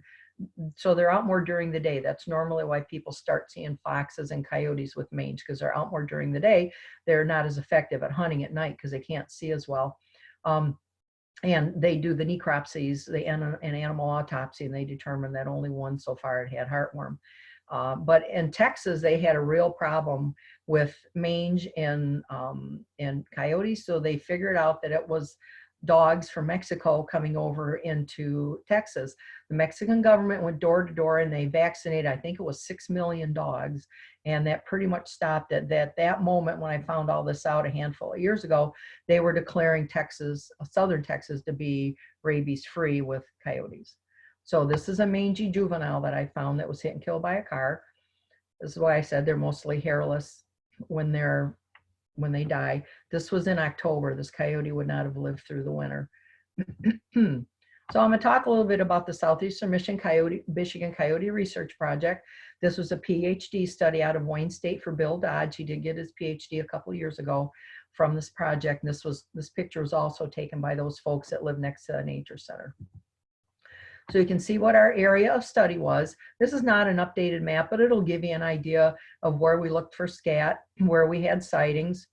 so they're out more during the day. That's normally why people start seeing foxes and coyotes with mange, because they're out more during the day. They're not as effective at hunting at night because they can't see as well. And they do the necropsies, an animal autopsy, and they determined that only one so far had heartworm. But in Texas, they had a real problem with mange and coyotes, so they figured out that it was dogs from Mexico coming over into Texas. The Mexican government went door to door and they vaccinated, I think it was 6 million dogs. And that pretty much stopped it. That moment when I found all this out a handful of years ago, they were declaring Texas, southern Texas, to be rabies free with coyotes. So this is a mangy juvenile that I found that was hit and killed by a car. This is why I said they're mostly hairless when they die. This was in October. This coyote would not have lived through the winter. So I'm going to talk a little bit about the Southeastern Michigan Coyote Research Project. This was a PhD study out of Wayne State for Bill Dodge. He did get his PhD a couple of years ago from this project. And this picture was also taken by those folks that live next to the nature center. So you can see what our area of study was. This is not an updated map, but it'll give you an idea of where we looked for scat, where we had sightings,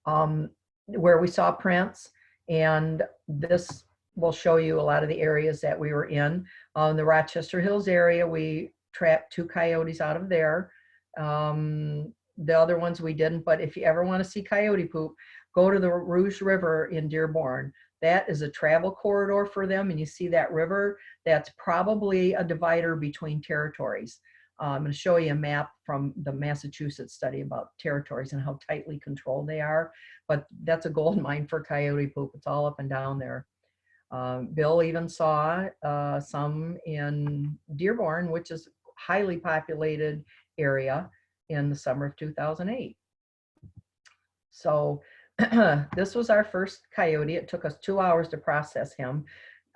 where we saw prints, and this will show you a lot of the areas that we were in. The Rochester Hills area, we trapped 2 coyotes out of there. The other ones we didn't, but if you ever want to see coyote poop, go to the Rouge River in Dearborn. That is a travel corridor for them, and you see that river, that's probably a divider between territories. I'm going to show you a map from the Massachusetts study about territories and how tightly controlled they are, but that's a gold mine for coyote poop. It's all up and down there. Bill even saw some in Dearborn, which is a highly populated area, in the summer of 2008. So this was our first coyote. It took us 2 hours to process him.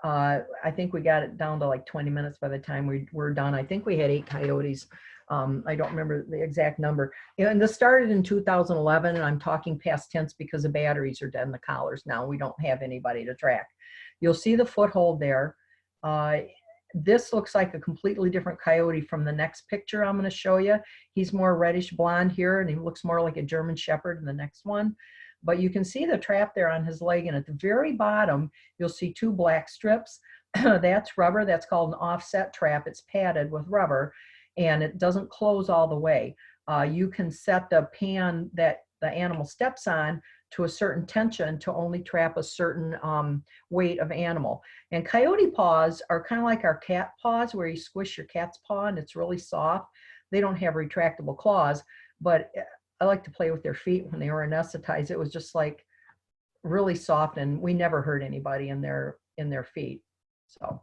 I think we got it down to like 20 minutes by the time we were done. I think we had 8 coyotes. I don't remember the exact number. And this started in 2011, and I'm talking past tense because the batteries are dead in the collars now. We don't have anybody to track. You'll see the foothold there. This looks like a completely different coyote from the next picture I'm going to show you. He's more reddish blonde here, and he looks more like a German Shepherd in the next one. But you can see the trap there on his leg, and at the very bottom, you'll see 2 black strips. That's rubber. That's called an offset trap. It's padded with rubber, and it doesn't close all the way. You can set the pan that the animal steps on to a certain tension to only trap a certain weight of animal. And coyote paws are kind of like our cat paws, where you squish your cat's paw and it's really soft. They don't have retractable claws, but I like to play with their feet when they were anesthetized. It was just like really soft, and we never hurt anybody in their feet. So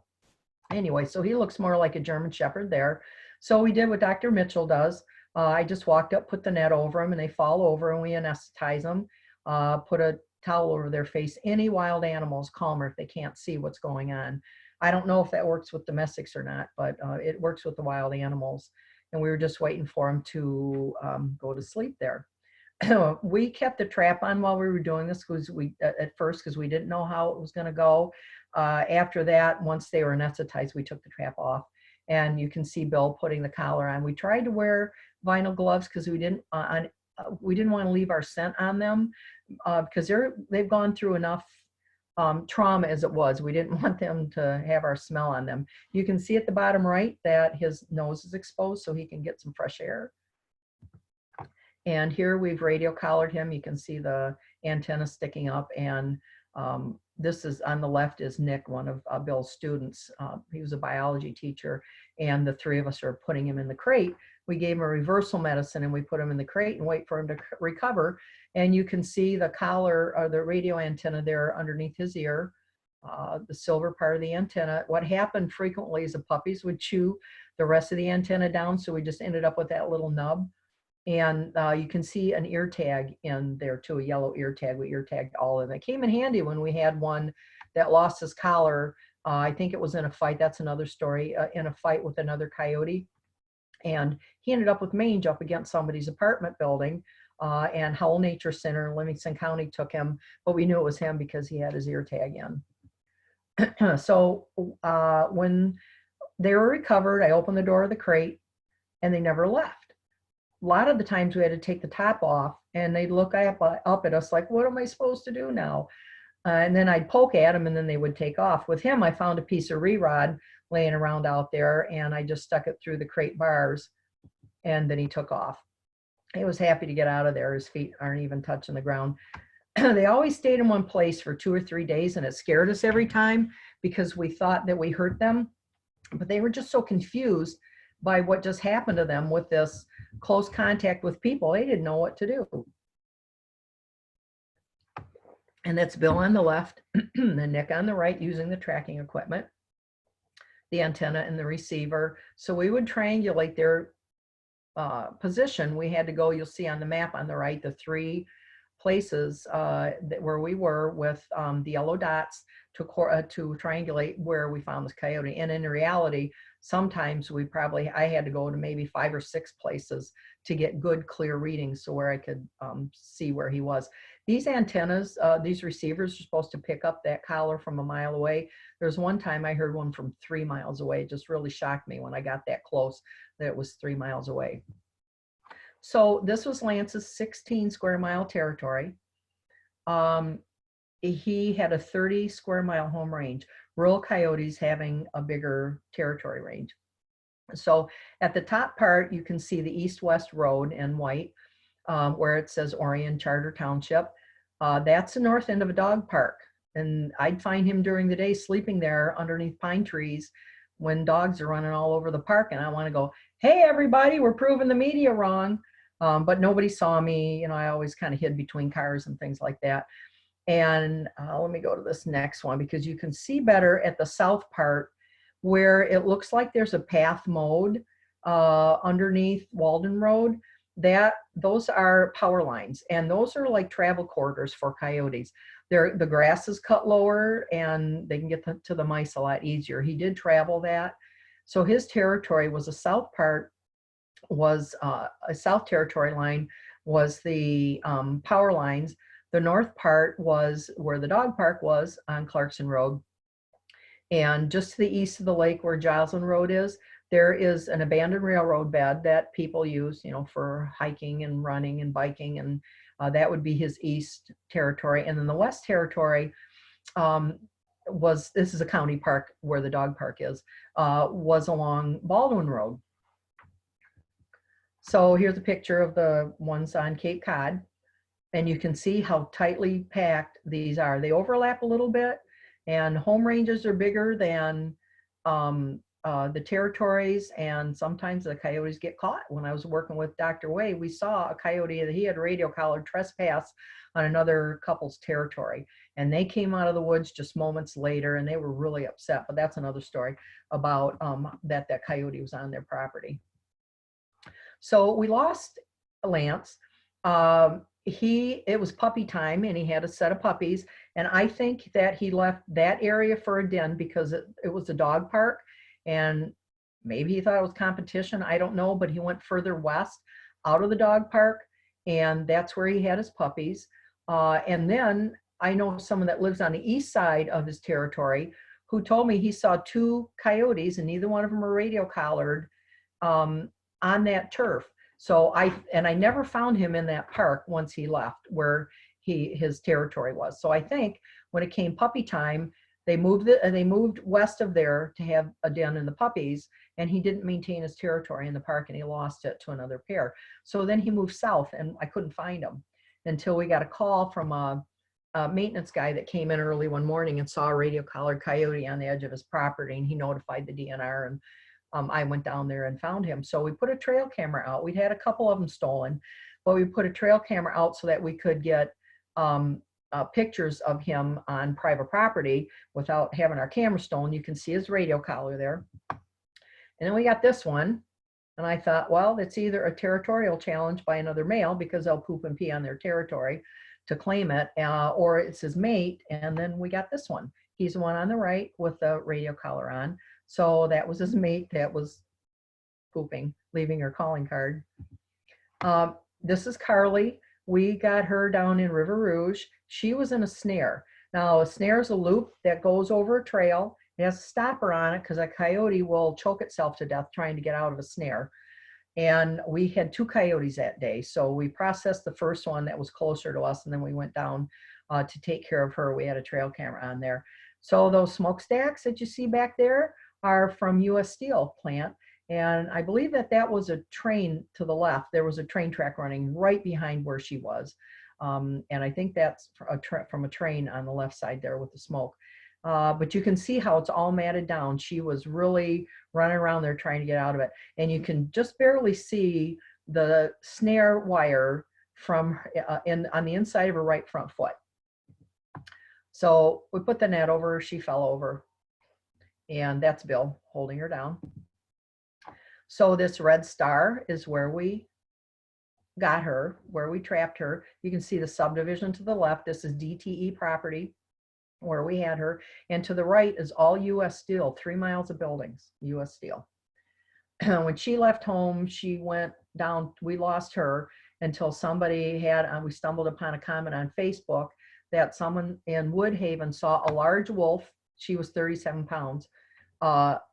anyway, so he looks more like a German Shepherd there. So we did what Dr. Mitchell does. I just walked up, put the net over them, and they fall over, and we anesthetize them. Put a towel over their face. Any wild animal is calmer if they can't see what's going on. I don't know if that works with domestics or not, but it works with the wild animals. And we were just waiting for them to go to sleep there. We kept the trap on while we were doing this because at first, because we didn't know how it was going to go. After that, once they were anesthetized, we took the trap off. And you can see Bill putting the collar on. We tried to wear vinyl gloves because we didn't want to leave our scent on them because they've gone through enough trauma as it was. We didn't want them to have our smell on them. You can see at the bottom right that his nose is exposed so he can get some fresh air. And here we've radio collared him. You can see the antenna sticking up, and this is on the left is Nick, one of Bill's students. He was a biology teacher, and the 3 of us are putting him in the crate. We gave him a reversal medicine, and we put him in the crate and wait for him to recover. And you can see the collar or the radio antenna there underneath his ear, the silver part of the antenna. What happened frequently is the puppies would chew the rest of the antenna down, so we just ended up with that little nub. And you can see an ear tag in there too, a yellow ear tag. We ear tagged all of them. It came in handy when we had one that lost his collar. I think it was in a fight. That's another story, in a fight with another coyote. And he ended up with mange up against somebody's apartment building. And Howell Nature Center in Livingston County took him, but we knew it was him because he had his ear tag in. So when they were recovered, I opened the door of the crate and they never left. A lot of the times we had to take the top off and they'd look up at us like, what am I supposed to do now? And then I'd poke at them and then they would take off. With him, I found a piece of re-rod laying around out there and I just stuck it through the crate bars and then he took off. He was happy to get out of there. His feet aren't even touching the ground. They always stayed in one place for 2 or 3 days and it scared us every time because we thought that we hurt them, but they were just so confused by what just happened to them with this close contact with people. They didn't know what to do. And that's Bill on the left, and Nick on the right using the tracking equipment, the antenna and the receiver. So we would triangulate their position. We had to go, you'll see on the map on the right, the 3 places where we were with the yellow dots to triangulate where we found this coyote. And in reality, sometimes I had to go to maybe 5 or 6 places to get good, clear readings so where I could see where he was. These antennas, these receivers are supposed to pick up that collar from a mile away. There's one time I heard one from 3 miles away. It just really shocked me when I got that close that it was 3 miles away. So this was Lance's 16 square mile territory. He had a 30 square mile home range. Rural coyotes having a bigger territory range. So at the top part, you can see the east-west road in white where it says Orion Charter Township. That's the north end of a dog park. And I'd find him during the day sleeping there underneath pine trees when dogs are running all over the park. And I want to go, hey, everybody, we're proving the media wrong. But nobody saw me. You know, I always kind of hid between cars and things like that. And let me go to this next one because you can see better at the south part where it looks like there's a path mode underneath Walden Road. Those are power lines, and those are like travel corridors for coyotes. The grass is cut lower and they can get to the mice a lot easier. He did travel that. So his territory was the south part was a south territory line was the power lines. The north part was where the dog park was on Clarkson Road. And just to the east of the lake where Joslyn Road is, there is an abandoned railroad bed that people use, you know, for hiking and running and biking. And that would be his east territory. And then the west territory this is a county park where the dog park is, was along Baldwin Road. So here's a picture of the ones on Cape Cod. And you can see how tightly packed these are. They overlap a little bit, and home ranges are bigger than the territories, and sometimes the coyotes get caught. When I was working with Dr. Way, we saw a coyote that he had radio collared trespass on another couple's territory, and they came out of the woods just moments later, and they were really upset. But that's another story about that coyote was on their property. So we lost Lance. It was puppy time and he had a set of puppies, and I think that he left that area for a den because it was a dog park, and maybe he thought it was competition, I don't know, but he went further west out of the dog park, and that's where he had his puppies. And then I know someone that lives on the east side of his territory who told me he saw 2 coyotes and neither one of them were radio collared on that turf. So I never found him in that park once he left where his territory was. So I think when it came puppy time, they moved west of there to have a den in the puppies, and he didn't maintain his territory in the park and he lost it to another pair. So then he moved south and I couldn't find him until we got a call from a maintenance guy that came in early one morning and saw a radio collared coyote on the edge of his property, and he notified the DNR, and I went down there and found him. So we put a trail camera out. We'd had a couple of them stolen, but we put a trail camera out so that we could get pictures of him on private property without having our camera stolen. You can see his radio collar there. And then we got this one. And I thought, well, it's either a territorial challenge by another male because they'll poop and pee on their territory to claim it, or it's his mate. And then we got this one. He's the one on the right with the radio collar on. So that was his mate that was pooping, leaving her calling card. This is Carly. We got her down in River Rouge. She was in a snare. Now, a snare is a loop that goes over a trail. It has a stopper on it because a coyote will choke itself to death trying to get out of a snare. And we had 2 coyotes that day. So we processed the first one that was closer to us, and then we went down to take care of her. We had a trail camera on there. So those smokestacks that you see back there are from US Steel plant. And I believe that that was a train to the left. There was a train track running right behind where she was. And I think that's from a train on the left side there with the smoke. But you can see how it's all matted down. She was really running around there trying to get out of it. And you can just barely see the snare wire from on the inside of her right front foot. So we put the net over her, she fell over. And that's Bill holding her down. So this red star is where we got her, where we trapped her. You can see the subdivision to the left. This is DTE property where we had her. And to the right is all US Steel, 3 miles of buildings, US Steel. When she left home, she went down, we lost her until somebody had, we stumbled upon a comment on Facebook that someone in Woodhaven saw a large wolf. She was 37 pounds.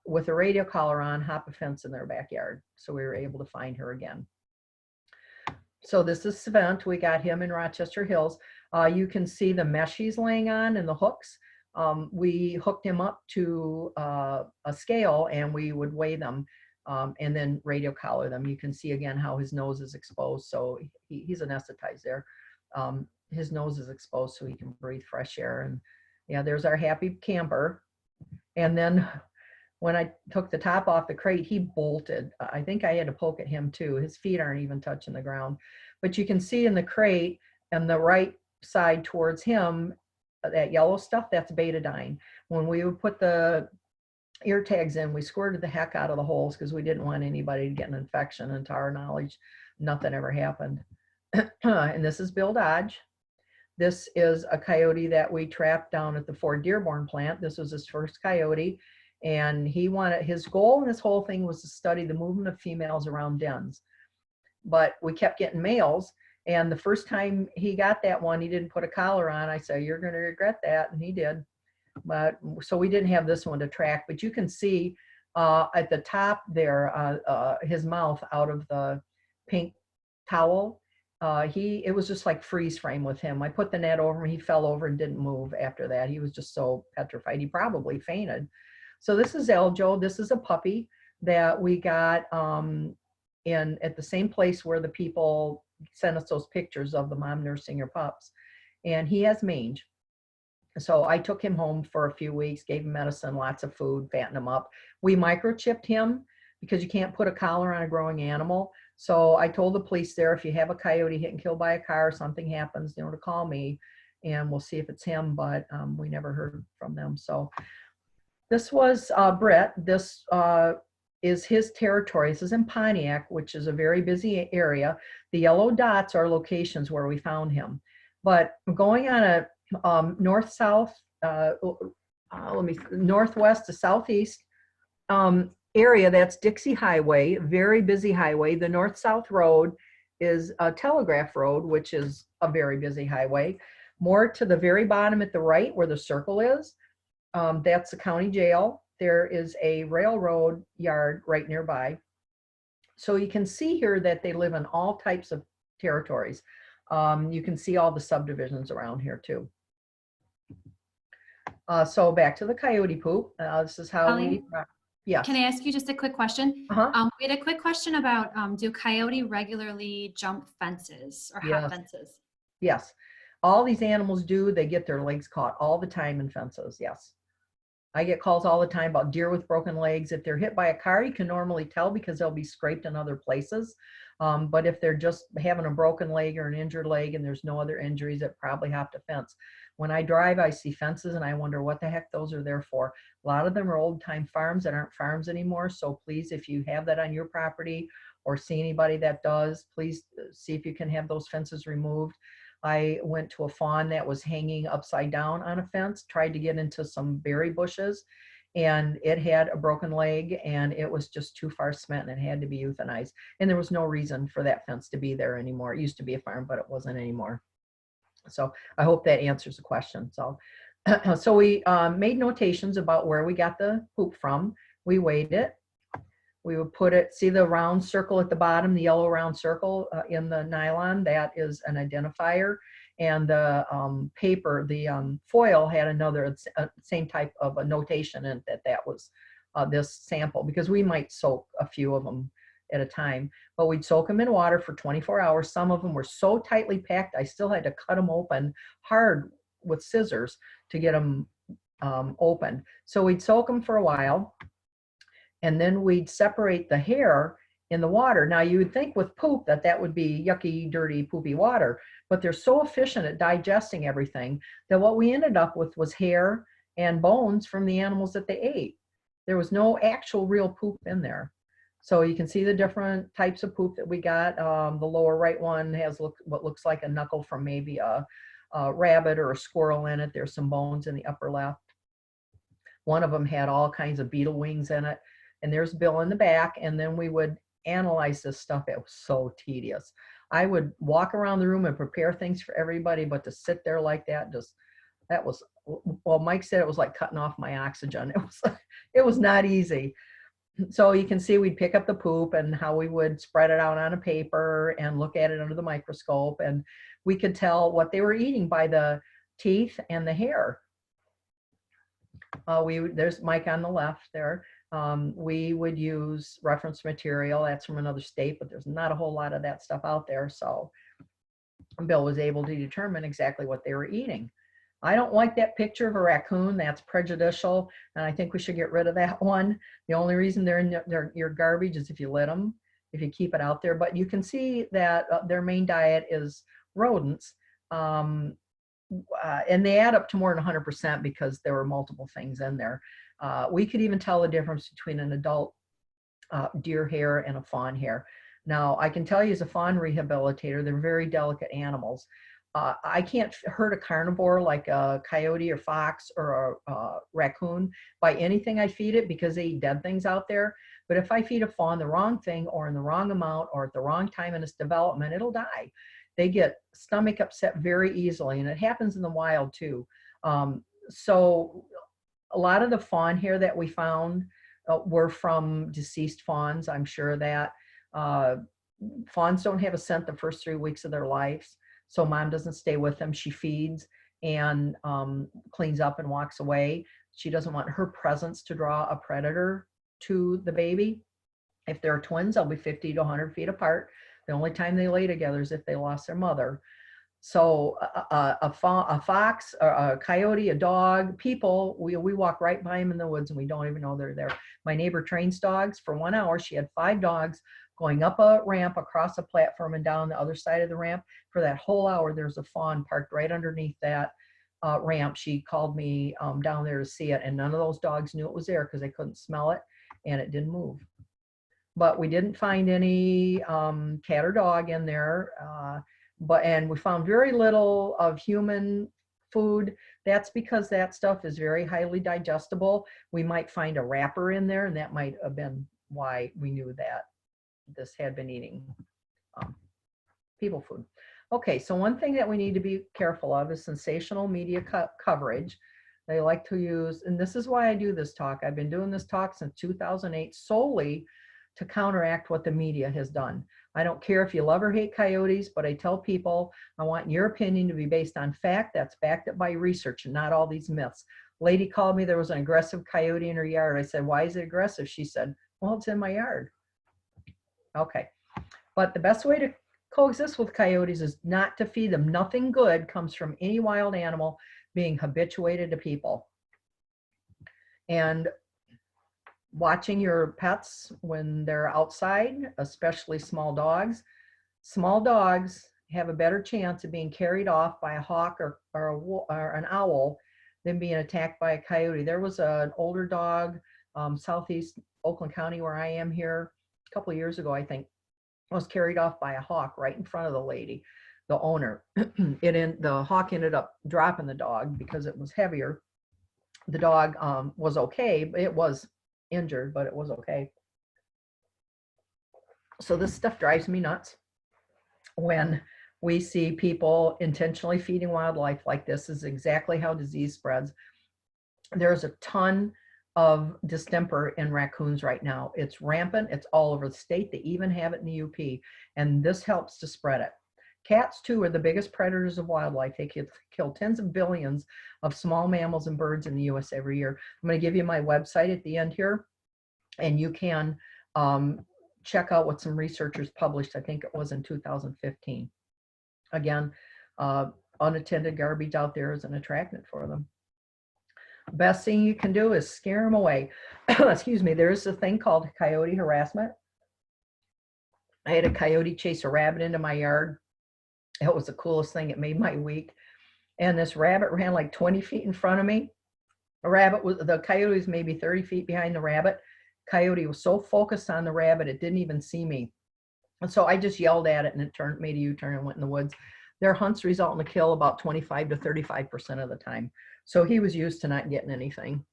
With a radio collar on, hop a fence in their backyard. So we were able to find her again. So this is Svent. We got him in Rochester Hills. You can see the mesh he's laying on and the hooks. We hooked him up to a scale and we would weigh them and then radio collar them. You can see again how his nose is exposed. So he's anesthetized there. His nose is exposed so he can breathe fresh air. And yeah, there's our happy camper. And then when I took the top off the crate, he bolted. I think I had to poke at him too. His feet aren't even touching the ground. But you can see in the crate and the right side towards him, that yellow stuff, that's betadine. When we would put the ear tags in, we squirted the heck out of the holes because we didn't want anybody to get an infection. And to our knowledge, nothing ever happened. And this is Bill Dodge. This is a coyote that we trapped down at the Fort Dearborn plant. This was his first coyote. And he wanted, his goal in this whole thing was to study the movement of females around dens. But we kept getting males. And the first time he got that one, he didn't put a collar on. I said, you're going to regret that. And he did. But so we didn't have this one to track. But you can see at the top there, his mouth out of the pink towel. It was just like freeze frame with him. I put the net over him. He fell over and didn't move after that. He was just so petrified. He probably fainted. So this is Eljo. This is a puppy that we got at the same place where the people sent us those pictures of the mom nursing her pups. And he has mange. So I took him home for a few weeks, gave him medicine, lots of food, fattened him up. We microchipped him because you can't put a collar on a growing animal. So I told the police there, if you have a coyote hit and killed by a car or something happens, to call me and we'll see if it's him. But we never heard from them. So this was Brett. This is his territory. This is in Pontiac, which is a very busy area. The yellow dots are locations where we found him. But going on a north-south, northwest to southeast area, that's Dixie Highway, very busy highway. The north-south road is a Telegraph Road, which is a very busy highway. More to the very bottom at the right where the circle is, that's the county jail. There is a railroad yard right nearby. So you can see here that they live in all types of territories. You can see all the subdivisions around here too. So back to the coyote poop. This is how we, yes. Can I ask you just a quick question? Uh-huh. We had a quick question about, do coyote regularly jump fences or hop fences? Yes. All these animals do. They get their legs caught all the time in fences. Yes. I get calls all the time about deer with broken legs. If they're hit by a car, you can normally tell because they'll be scraped in other places. But if they're just having a broken leg or an injured leg and there's no other injuries, it probably hopped a fence. When I drive, I see fences and I wonder what the heck those are there for. A lot of them are old time farms that aren't farms anymore. So please, if you have that on your property or see anybody that does, please see if you can have those fences removed. I went to a fawn that was hanging upside down on a fence, tried to get into some berry bushes, and it had a broken leg, and it was just too far spent and it had to be euthanized. And there was no reason for that fence to be there anymore. It used to be a farm, but it wasn't anymore. So I hope that answers the question. So, so we made notations about where we got the poop from. We weighed it. We would put it, see the round circle at the bottom, the yellow round circle in the nylon, that is an identifier. And the paper, the foil had another same type of a notation in it, that was this sample, because we might soak a few of them at a time, but we'd soak them in water for 24 hours. Some of them were so tightly packed, I still had to cut them open hard with scissors to get them open. So we'd soak them for a while, and then we'd separate the hair in the water. Now you would think with poop that would be yucky, dirty, poopy water, but they're so efficient at digesting everything that what we ended up with was hair and bones from the animals that they ate. There was no actual real poop in there. So you can see the different types of poop that we got. The lower right one has what looks like a knuckle from maybe a rabbit or a squirrel in it. There's some bones in the upper left. One of them had all kinds of beetle wings in it. And there's Bill in the back. And then we would analyze this stuff. It was so tedious. I would walk around the room and prepare things for everybody, but to sit there like that, that was, well, Mike said it was like cutting off my oxygen. It was not easy. So you can see we'd pick up the poop and how we would spread it out on a paper and look at it under the microscope. And we could tell what they were eating by the teeth and the hair. There's Mike on the left there. We would use reference material. That's from another state, but there's not a whole lot of that stuff out there. So Bill was able to determine exactly what they were eating. I don't like that picture of a raccoon. That's prejudicial, and I think we should get rid of that one. The only reason they're in your garbage is if you let them, if you keep it out there. But you can see that their main diet is rodents, and they add up to more than 100% because there were multiple things in there. We could even tell the difference between an adult deer hair and a fawn hair. Now, I can tell you as a fawn rehabilitator, they're very delicate animals. I can't hurt a carnivore like a coyote or fox or a raccoon by anything I feed it, because they eat dead things out there. But if I feed a fawn the wrong thing or in the wrong amount or at the wrong time in its development, it'll die. They get stomach upset very easily, and it happens in the wild too. So a lot of the fawn hair that we found were from deceased fawns. I'm sure that fawns don't have a scent the first 3 weeks of their lives. So mom doesn't stay with them. She feeds and cleans up and walks away. She doesn't want her presence to draw a predator to the baby. If they're twins, they'll be 50 to 100 feet apart. The only time they lay together is if they lost their mother. So a fox, a coyote, a dog, people, we walk right by them in the woods and we don't even know they're there. My neighbor trains dogs. For 1 hour, she had 5 dogs going up a ramp, across a platform, and down the other side of the ramp. For that whole hour, there's a fawn parked right underneath that ramp. She called me down there to see it, and none of those dogs knew it was there because they couldn't smell it, and it didn't move. But we didn't find any cat or dog in there, and we found very little of human food. That's because that stuff is very highly digestible. We might find a wrapper in there, and that might have been why we knew that this had been eating people food. Okay, so one thing that we need to be careful of is sensational media coverage. They like to use, and this is why I do this talk. I've been doing this talk since 2008 solely to counteract what the media has done. I don't care if you love or hate coyotes, but I tell people I want your opinion to be based on fact that's backed up by research and not all these myths. Lady called me, there was an aggressive coyote in her yard. I said, why is it aggressive? She said, well, it's in my yard. Okay, but the best way to coexist with coyotes is not to feed them. Nothing good comes from any wild animal being habituated to people. And watching your pets when they're outside, especially small dogs have a better chance of being carried off by a hawk or an owl than being attacked by a coyote. There was an older dog, southeast Oakland County where I am here, a couple of years ago, I think, was carried off by a hawk right in front of the lady, the owner. The hawk ended up dropping the dog because it was heavier The dog was okay. It was injured, but it was okay. So this stuff drives me nuts when we see people intentionally feeding wildlife like this. Is exactly how disease spreads. There's a ton of distemper in raccoons right now. It's rampant. It's all over the state. They even have it in the UP, and this helps to spread it. Cats, too, are the biggest predators of wildlife. They kill tens of billions of small mammals and birds in the U.S. every year. I'm going to give you my website at the end here, and you can check out what some researchers published. I think it was in 2015. Again, unattended garbage out there is an attractant for them. Best thing you can do is scare them away. Excuse me. There's a thing called coyote harassment. I had a coyote chase a rabbit into my yard. It was the coolest thing. It made my week. And this rabbit ran like 20 feet in front of me. The coyote was maybe 30 feet behind the rabbit. Coyote was so focused on the rabbit, it didn't even see me. And so I just yelled at it, and it made a U-turn and went in the woods. Their hunts result in a kill about 25 to 35% of the time. So he was used to not getting anything.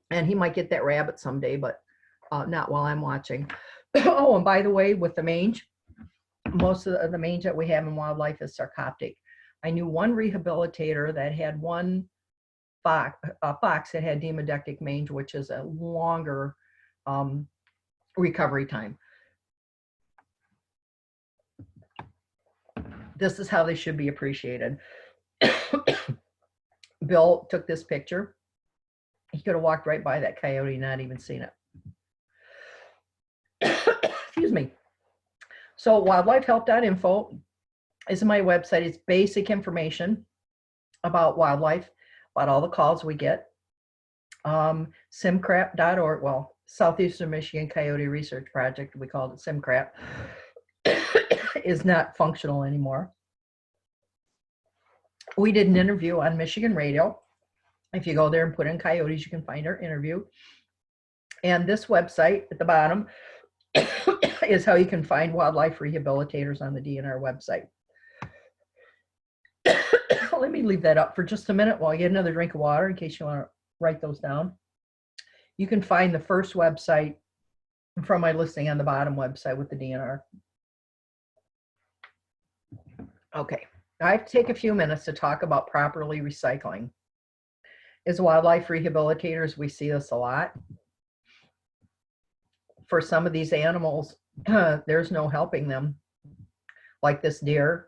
And he might get that rabbit someday, but not while I'm watching. Oh, and by the way, with the mange, most of the mange that we have in wildlife is sarcoptic. I knew one rehabilitator that had one fox that had demodectic mange, which is a longer recovery time. This is how they should be appreciated. Bill took this picture. He could have walked right by that coyote and not even seen it. Excuse me. So wildlifehelp.info is my website. It's basic information about wildlife, about all the calls we get. Simcrap.org, well, Southeastern Michigan Coyote Research Project, we called it Simcrap, is not functional anymore. We did an interview on Michigan radio. If you go there and put in coyotes, you can find our interview. And this website at the bottom is how you can find wildlife rehabilitators on the DNR website. Let me leave that up for just a minute while I get another drink of water in case you want to write those down. You can find the first website from my listing on the bottom website with the DNR. Okay, I have to take a few minutes to talk about properly recycling. As wildlife rehabilitators, we see this a lot. For some of these animals, there's no helping them. Like this deer,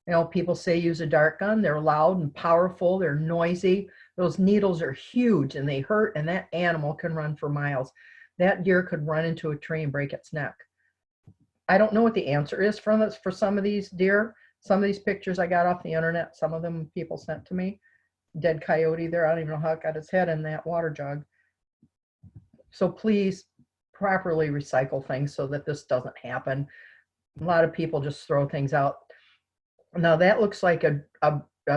you know, people say use a dart gun. They're loud and powerful. They're noisy. Those needles are huge and they hurt, and that animal can run for miles. That deer could run into a tree and break its neck. I don't know what the answer is for some of these deer. Some of these pictures I got off the internet, some of them people sent to me. Dead coyote there. I don't even know how it got its head in that water jug. So please properly recycle things so that this doesn't happen. A lot of people just throw things out. Now that looks like a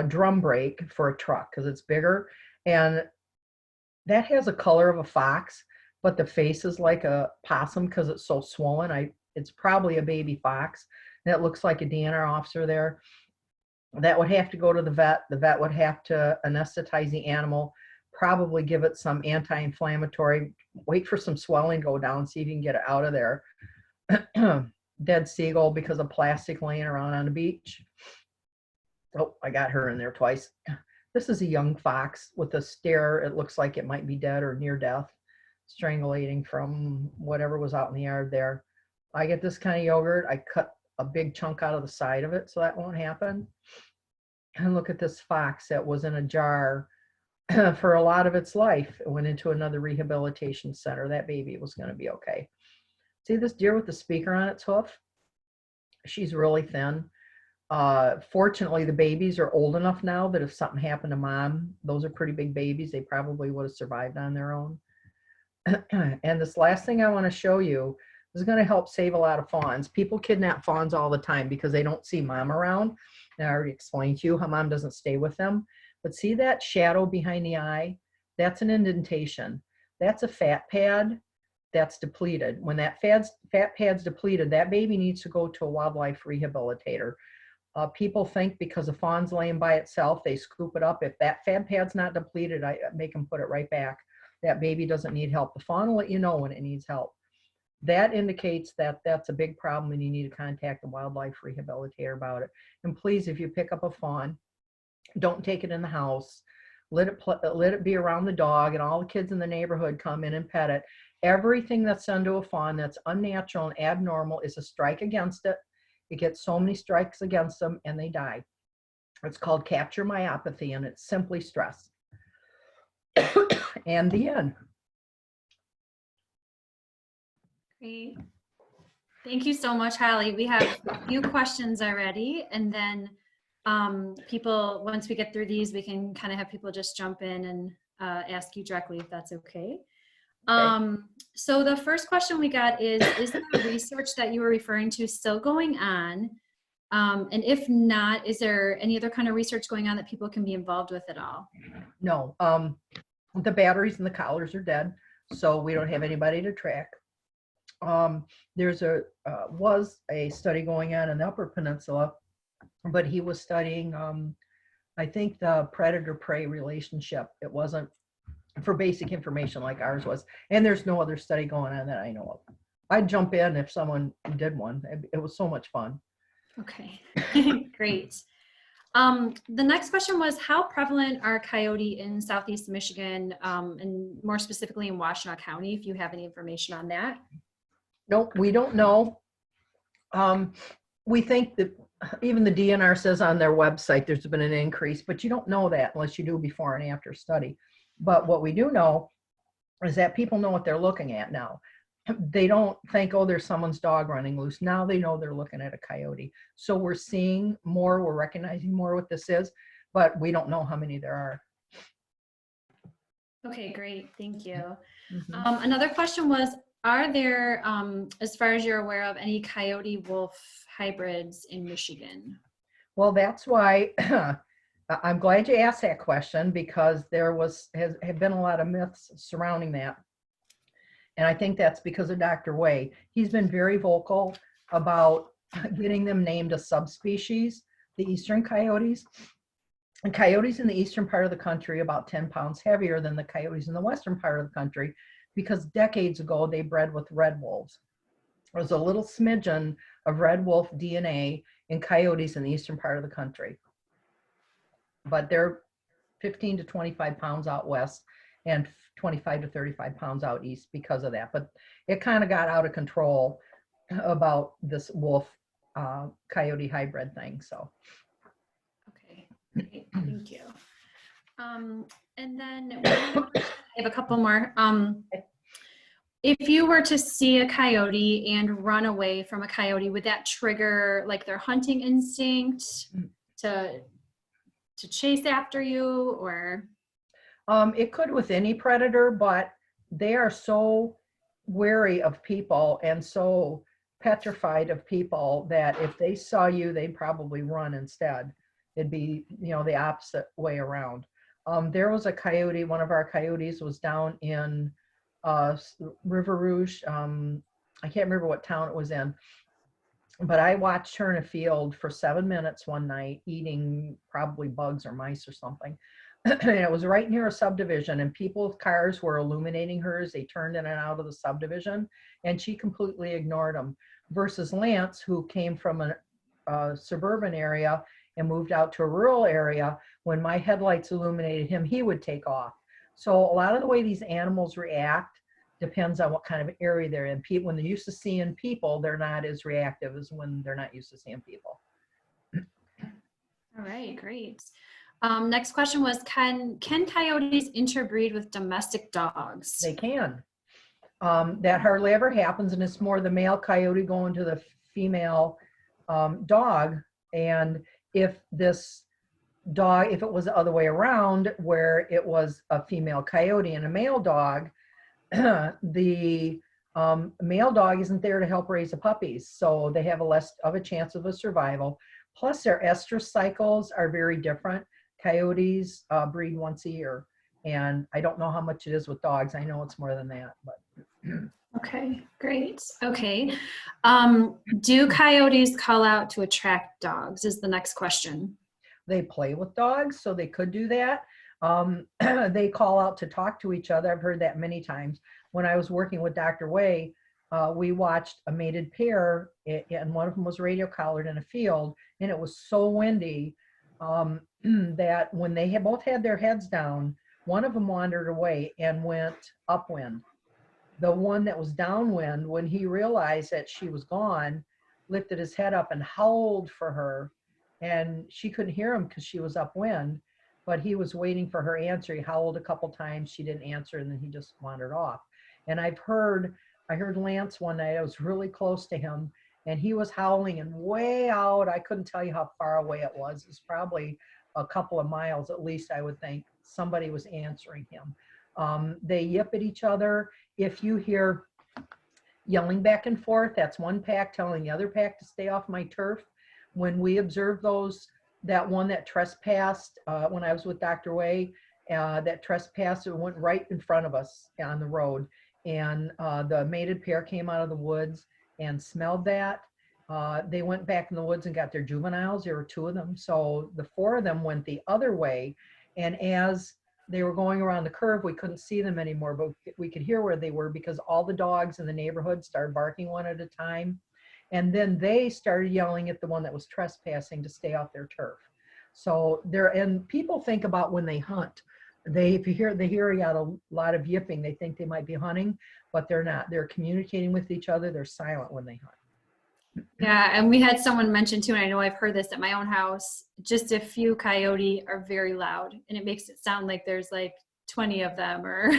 drum brake for a truck because it's bigger, and that has a color of a fox, but the face is like a possum because it's so swollen. It's probably a baby fox. And it looks like a DNR officer there. That would have to go to the vet. The vet would have to anesthetize the animal, probably give it some anti-inflammatory, wait for some swelling to go down, see if you can get it out of there. Dead seagull because of plastic laying around on the beach. Oh, I got her in there twice. This is a young fox with a stare. It looks like it might be dead or near death, strangulating from whatever was out in the yard there. I get this kind of yogurt. I cut a big chunk out of the side of it so that won't happen. And look at this fox that was in a jar for a lot of its life. It went into another rehabilitation center. That baby was going to be okay. See this deer with the speaker on its hoof? She's really thin. Fortunately, the babies are old enough now that if something happened to mom, those are pretty big babies. They probably would have survived on their own. And this last thing I want to show you is going to help save a lot of fawns. People kidnap fawns all the time because they don't see mom around. And I already explained to you how mom doesn't stay with them. But see that shadow behind the eye? That's an indentation. That's a fat pad that's depleted. When that fat pad's depleted, that baby needs to go to a wildlife rehabilitator. People think because a fawn's laying by itself, they scoop it up. If that fed pad's not depleted, I make them put it right back. That baby doesn't need help. The fawn will let you know when it needs help. That indicates that that's a big problem and you need to contact a wildlife rehabilitator about it. And please, if you pick up a fawn, don't take it in the house. Let it be around the dog, and all the kids in the neighborhood come in and pet it. Everything that's done to a fawn that's unnatural and abnormal is a strike against it. It gets so many strikes against them and they die. It's called capture myopathy, and it's simply stress. And the end. Great. Thank you so much, Holly. We have a few questions already, and then people, once we get through these, we can kind of have people just jump in and ask you directly if that's okay. So the first question we got is the research that you were referring to still going on? And if not, is there any other kind of research going on that people can be involved with at all? No, the batteries and the collars are dead, so we don't have anybody to track. There's was a study going on in the Upper Peninsula, but he was studying, I think, the predator-prey relationship. It wasn't for basic information like ours was. And there's no other study going on that I know of. I'd jump in if someone did one. It was so much fun. Okay, great. The next question was, how prevalent are coyote in Southeast Michigan, and more specifically in Washtenaw County, if you have any information on that? Nope, we don't know. We think that even the DNR says on their website there's been an increase, but you don't know that unless you do before and after study. But what we do know is that people know what they're looking at now. They don't think, oh, there's someone's dog running loose. Now they know they're looking at a coyote. So we're seeing more, we're recognizing more what this is, but we don't know how many there are. Okay, great, thank you. Mm-hmm. Another question was, are there, as far as you're aware of, any coyote wolf hybrids in Michigan? Well, that's why I'm glad you asked that question, because there have been a lot of myths surrounding that. And I think that's because of Dr. Way. He's been very vocal about getting them named a subspecies, the eastern coyotes. And coyotes in the eastern part of the country about 10 pounds heavier than the coyotes in the western part of the country, because decades ago they bred with red wolves. There was a little smidgen of red wolf DNA in coyotes in the eastern part of the country. But they're 15 to 25 pounds out west and 25 to 35 pounds out east because of that. But it kind of got out of control about this wolf coyote hybrid thing. So. Okay, great, thank you. And then I have a couple more. If you were to see a coyote and run away from a coyote, would that trigger like their hunting instinct to chase after you, or? It could with any predator, but they are so wary of people and so petrified of people that if they saw you, they'd probably run instead. It'd be, the opposite way around. There was a coyote, one of our coyotes was down in River Rouge. I can't remember what town it was in, but I watched her in a field for 7 minutes one night eating probably bugs or mice or something. And it was right near a subdivision, and people with cars were illuminating her as they turned in and out of the subdivision, and she completely ignored them. Versus Lance, who came from a suburban area and moved out to a rural area, when my headlights illuminated him, he would take off. So a lot of the way these animals react depends on what kind of area they're in. People, when they're used to seeing people, they're not as reactive as when they're not used to seeing people. All right, great. Next question was, can coyotes interbreed with domestic dogs? They can. That hardly ever happens, and it's more the male coyote going to the female dog. And if this dog, if it was the other way around, where it was a female coyote and a male dog, the male dog isn't there to help raise the puppies, so they have a less of a chance of a survival. Plus, their estrus cycles are very different. Coyotes breed once a year, and I don't know how much it is with dogs. I know it's more than that, but. Okay, great. Okay. Do coyotes call out to attract dogs is the next question. They play with dogs, so they could do that. They call out to talk to each other. I've heard that many times. When I was working with Dr. Way, we watched a mated pair, and one of them was radio collared in a field, and it was so windy that when they both had their heads down, one of them wandered away and went upwind. The one that was downwind, when he realized that she was gone, lifted his head up and howled for her, and she couldn't hear him because she was upwind, but he was waiting for her answer. He howled a couple times, she didn't answer, and then he just wandered off. And I heard Lance one night, I was really close to him, and he was howling and way out. I couldn't tell you how far away it was. It was probably a couple of miles at least, I would think. Somebody was answering him. They yip at each other. If you hear yelling back and forth, that's one pack telling the other pack to stay off my turf. When we observed those, that one that trespassed, when I was with Dr. Way, that trespassed, it went right in front of us on the road. And the mated pair came out of the woods and smelled that. They went back in the woods and got their juveniles. There were 2 of them. So the 4 of them went the other way. And as they were going around the curve, we couldn't see them anymore, but we could hear where they were because all the dogs in the neighborhood started barking one at a time. And then they started yelling at the one that was trespassing to stay off their turf. So and people think about when they hunt, they hear a lot of yipping, they think they might be hunting, but they're not. They're communicating with each other. They're silent when they hunt. Yeah, and we had someone mention too, and I know I've heard this at my own house, just a few coyote are very loud, and it makes it sound like there's like 20 of them or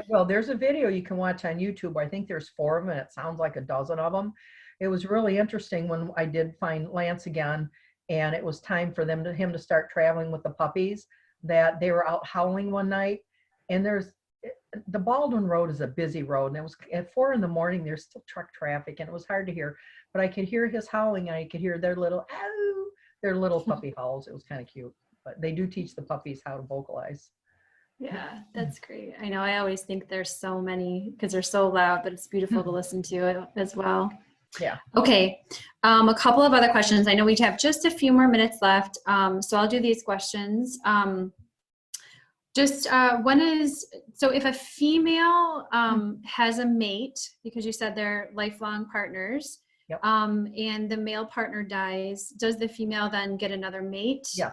Well, there's a video you can watch on YouTube. I think there's 4 of them, and it sounds like a dozen of them. It was really interesting when I did find Lance again, and it was time for him to start traveling with the puppies, that they were out howling one night. And the Baldwin Road is a busy road, and it was at 4 in the morning, there's still truck traffic, and it was hard to hear, but I could hear his howling, and I could hear their little puppy howls. It was kind of cute, but they do teach the puppies how to vocalize. Yeah, that's great. I know I always think there's so many because they're so loud, but it's beautiful to listen to as well. Yeah. Okay. A couple of other questions. I know we have just a few more minutes left. So I'll do these questions. So if a female has a mate, because you said they're lifelong partners, yep. And the male partner dies, does the female then get another mate? Yeah.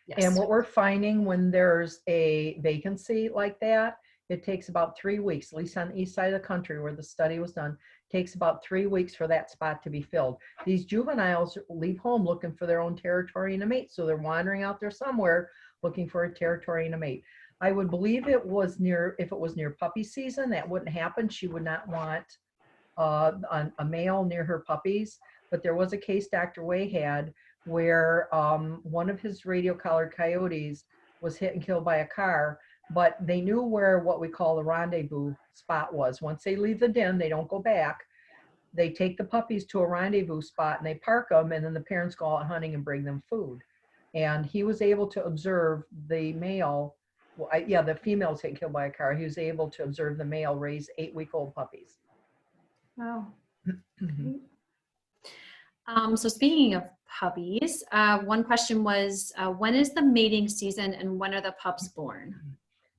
Yes. And what we're finding when there's a vacancy like that, it takes about 3 weeks, at least on the east side of the country where the study was done, takes about 3 weeks for that spot to be filled. These juveniles leave home looking for their own territory and a mate. So they're wandering out there somewhere looking for a territory and a mate. I would believe if it was near puppy season, that wouldn't happen. She would not want a male near her puppies. But there was a case Dr. Way had where one of his radio collared coyotes was hit and killed by a car, but they knew where what we call the rendezvous spot was. Once they leave the den, they don't go back. They take the puppies to a rendezvous spot and they park them, and then the parents go out hunting and bring them food. And he was able to observe the male, the female was hit and killed by a car. He was able to observe the male raise 8-week-old puppies. Wow. So speaking of puppies, one question was, when is the mating season and when are the pups born?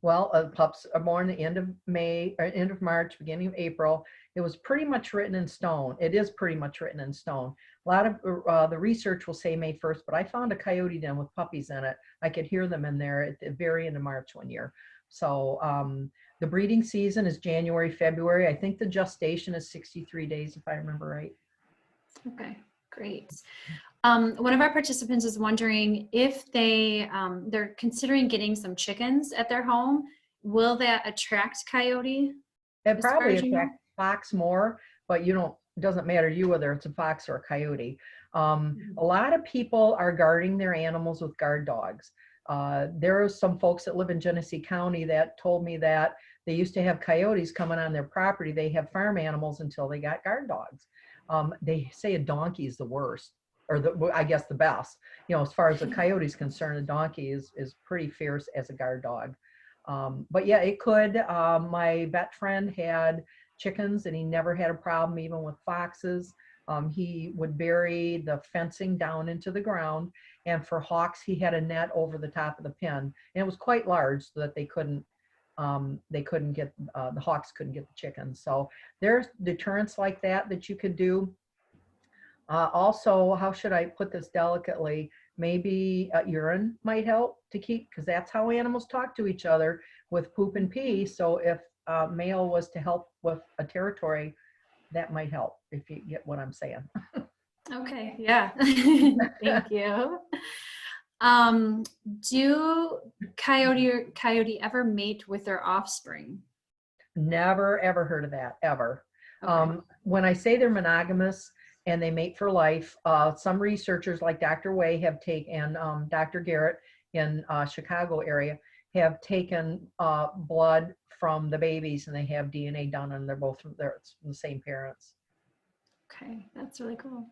Well, pups are born the end of end of March, beginning of April. It was pretty much written in stone. It is pretty much written in stone. A lot of the research will say May 1st, but I found a coyote den with puppies in it. I could hear them in there at the very end of March one year. So the breeding season is January, February. I think the gestation is 63 days, if I remember right. Okay, great. One of our participants is wondering if they're considering getting some chickens at their home. Will that attract coyote? It probably you know? attracts fox more, but it doesn't matter to you whether it's a fox or a coyote. A lot of people are guarding their animals with guard dogs. There are some folks that live in Genesee County that told me that they used to have coyotes coming on their property. They have farm animals until they got guard dogs. They say a donkey is the worst, or I guess the best. As far as the coyote is concerned, a donkey is pretty fierce as a guard dog. But yeah, it could. My vet friend had chickens, and he never had a problem even with foxes. He would bury the fencing down into the ground, and for hawks, he had a net over the top of the pen, and it was quite large so that they couldn't get the hawks couldn't get the chickens. So there's deterrents like that you could do. Also, how should I put this delicately? Maybe urine might help to keep, because that's how animals talk to each other, with poop and pee. So if male was to help with a territory, that might help, if you get what I'm saying. Okay, yeah. Thank you. Do coyote ever mate with their offspring? Never ever heard of that, ever. Okay. When I say they're monogamous and they mate for life, some researchers like Dr. Way have taken, and Dr. Garrett in Chicago area have taken blood from the babies, and they have DNA done, and they're both from the same parents. Okay, that's really cool.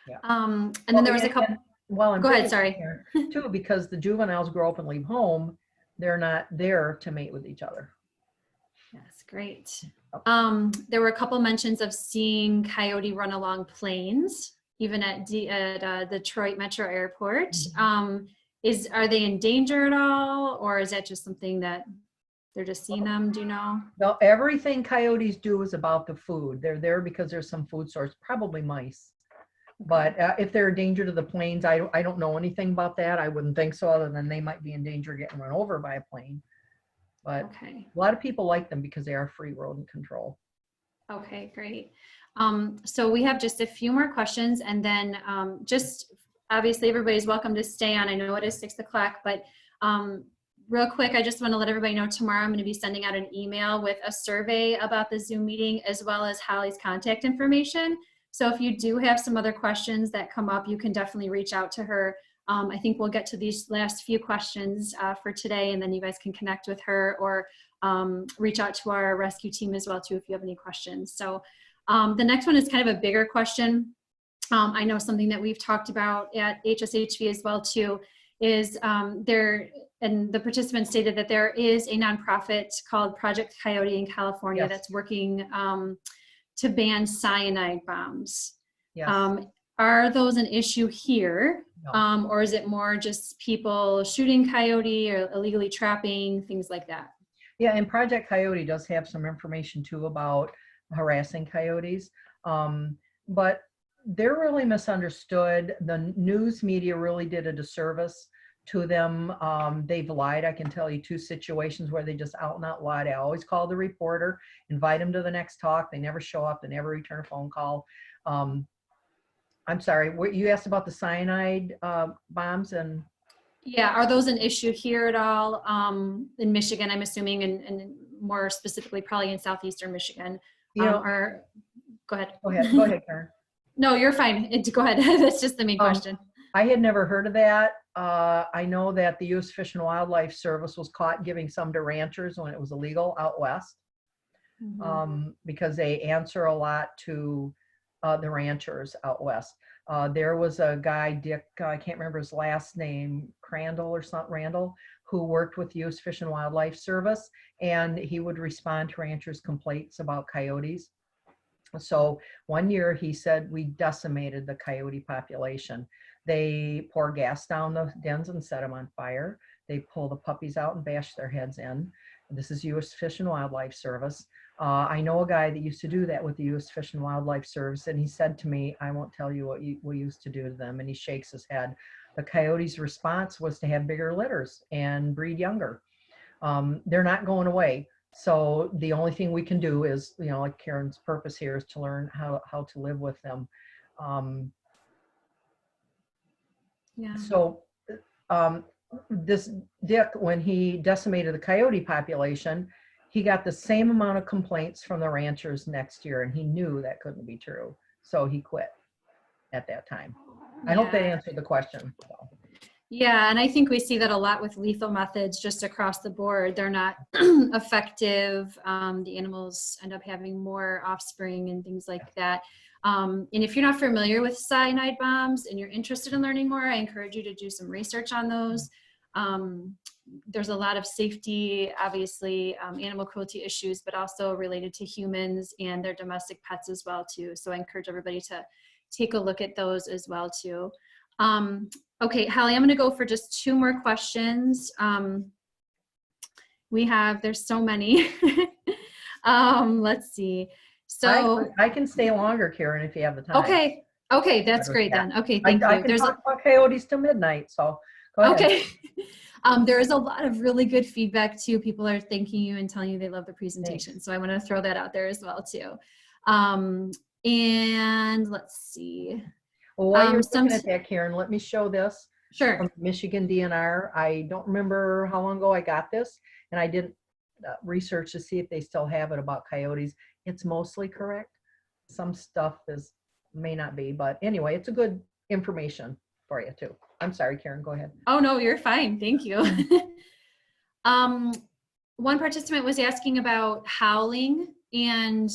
Yeah. And then there was a couple. Well, Go ahead, sorry. Too, because the juveniles grow up and leave home, they're not there to mate with each other. Yes, great. There were a couple mentions of seeing coyote run along planes, even at Detroit Metro Airport. Are they endangered at all, or is that just something that they're just seeing them? Do you know? No, everything coyotes do is about the food. They're there because there's some food source, probably mice. But if they're a danger to the planes, I don't know anything about that. I wouldn't think so, other than they might be in danger of getting run over by a plane. But Okay. a lot of people like them because they are free rodent control. Okay, great. So we have just a few more questions, and then just obviously everybody's welcome to stay on. I know it is 6 o'clock, but real quick, I just want to let everybody know tomorrow I'm going to be sending out an email with a survey about the Zoom meeting, as well as Holly's contact information. So if you do have some other questions that come up, you can definitely reach out to her. I think we'll get to these last few questions for today, and then you guys can connect with her, or reach out to our rescue team as well too if you have any questions. So the next one is kind of a bigger question. I know something that we've talked about at HSHV as well too is and the participants stated that there is a nonprofit called Project Coyote in California. Yes. That's working to ban cyanide bombs. Yes. Are those an issue here? No. Or is it more just people shooting coyote or illegally trapping, things like that? Yeah, and Project Coyote does have some information too about harassing coyotes. But they're really misunderstood. The news media really did a disservice to them. They've lied. I can tell you 2 situations where they just out and out lied. I always call the reporter, invite them to the next talk. They never show up. They never return a phone call. I'm sorry, you asked about the cyanide bombs and... Yeah, are those an issue here at all in Michigan, I'm assuming, and more specifically probably in Southeastern Michigan? You know, go ahead. Go ahead, Karen. No, you're fine. Go ahead. That's just the main question. I had never heard of that. I know that the U.S. Fish and Wildlife Service was caught giving some to ranchers when it was illegal out west, because they answer a lot to the ranchers out west. There was a guy, Dick, I can't remember his last name, Crandall or something, Randall, who worked with U.S. Fish and Wildlife Service, and he would respond to ranchers' complaints about coyotes. So one year he said we decimated the coyote population. They pour gas down the dens and set them on fire. They pull the puppies out and bash their heads in. This is U.S. Fish and Wildlife Service. I know a guy that used to do that with the U.S. Fish and Wildlife Service, and he said to me, I won't tell you what we used to do to them, and he shakes his head. The coyotes' response was to have bigger litters and breed younger. They're not going away. So the only thing we can do is, you know, like Karen's purpose here is to learn how to live with them. Yeah. So this Dick, when he decimated the coyote population, he got the same amount of complaints from the ranchers next year, and he knew that couldn't be true. So he quit at that time. I hope that answered the question. So. Yeah, and I think we see that a lot with lethal methods just across the board. They're not effective. The animals end up having more offspring and things like that. And if you're not familiar with cyanide bombs and you're interested in learning more, I encourage you to do some research on those. there's a lot of safety, obviously, animal cruelty issues, but also related to humans and their domestic pets as well too. So I encourage everybody to take a look at those as well too. Okay, Holly, I'm gonna go for just 2 more questions. There's so many. Let's see. So I can stay longer, Karen, if you have the time. okay, that's great then. Okay, thank I you. can talk about coyotes till midnight, so go ahead. Okay. There is a lot of really good feedback too. People are thanking you and telling you they love the presentation. Thanks. So I want to throw that out there as well too. And let's see. Well, while you're looking at that, Karen, let me show this. Sure. From Michigan DNR. I don't remember how long ago I got this, and I didn't research to see if they still have it about coyotes. It's mostly correct. Some stuff may not be, but anyway, it's a good information for you too. I'm sorry, Karen, go ahead. Oh no, you're fine. Thank you. One participant was asking about howling and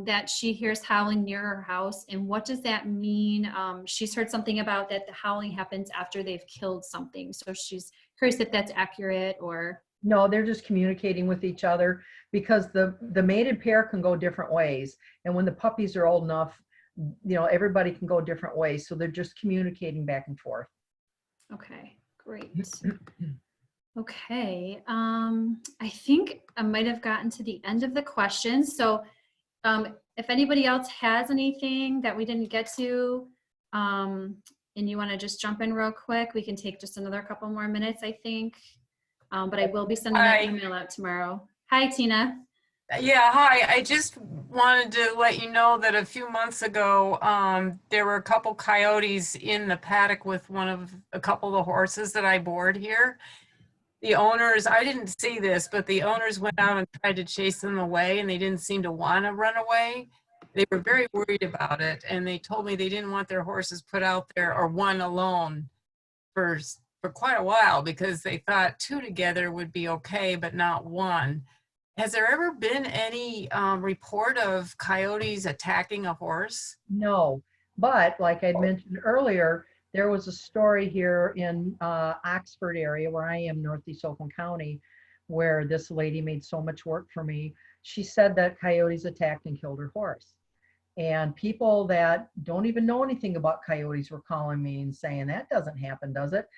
that she hears howling near her house. And what does that mean? She's heard something about that the howling happens after they've killed something. So she's curious if that's accurate or. No, they're just communicating with each other because the mated pair can go different ways. And when the puppies are old enough, everybody can go different ways. So they're just communicating back and forth. Okay, great. Okay, I think I might have gotten to the end of the questions. So if anybody else has anything that we didn't get to, and you want to just jump in real quick, we can take just another couple more minutes, I think. But I will be sending that email out tomorrow. Hi, Tina. Yeah, hi. I just wanted to let you know that a few months ago, there were a couple coyotes in the paddock with a couple of the horses that I board here. The owners, I didn't see this, but the owners went out and tried to chase them away, and they didn't seem to want to run away. They were very worried about it, and they told me they didn't want their horses put out there or one alone for quite a while because they thought 2 together would be okay, but not one. Has there ever been any report of coyotes attacking a horse? No, but like I mentioned earlier, there was a story here in Oxford area where I am, Northeast Oakland County, where this lady made so much work for me. She said that coyotes attacked and killed her horse. And people that don't even know anything about coyotes were calling me and saying, that doesn't happen, does it?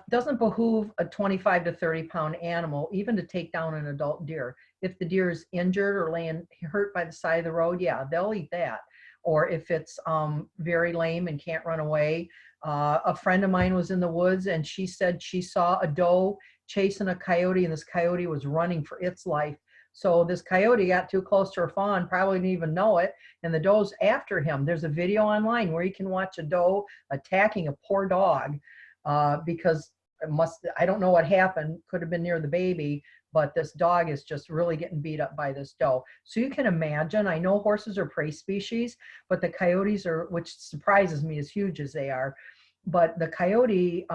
Doesn't behoove a 25 to 30 pound animal even to take down an adult deer. If the deer is injured or laying hurt by the side of the road, yeah, they'll eat that. Or if it's very lame and can't run away. A friend of mine was in the woods and she said she saw a doe chasing a coyote and this coyote was running for its life. So this coyote got too close to her fawn, probably didn't even know it, and the doe's after him. There's a video online where you can watch a doe attacking a poor dog because I don't know what happened, could have been near the baby, but this dog is just really getting beat up by this doe. So you can imagine, I know horses are prey species, but the coyotes are, which surprises me as huge as they are, but the coyote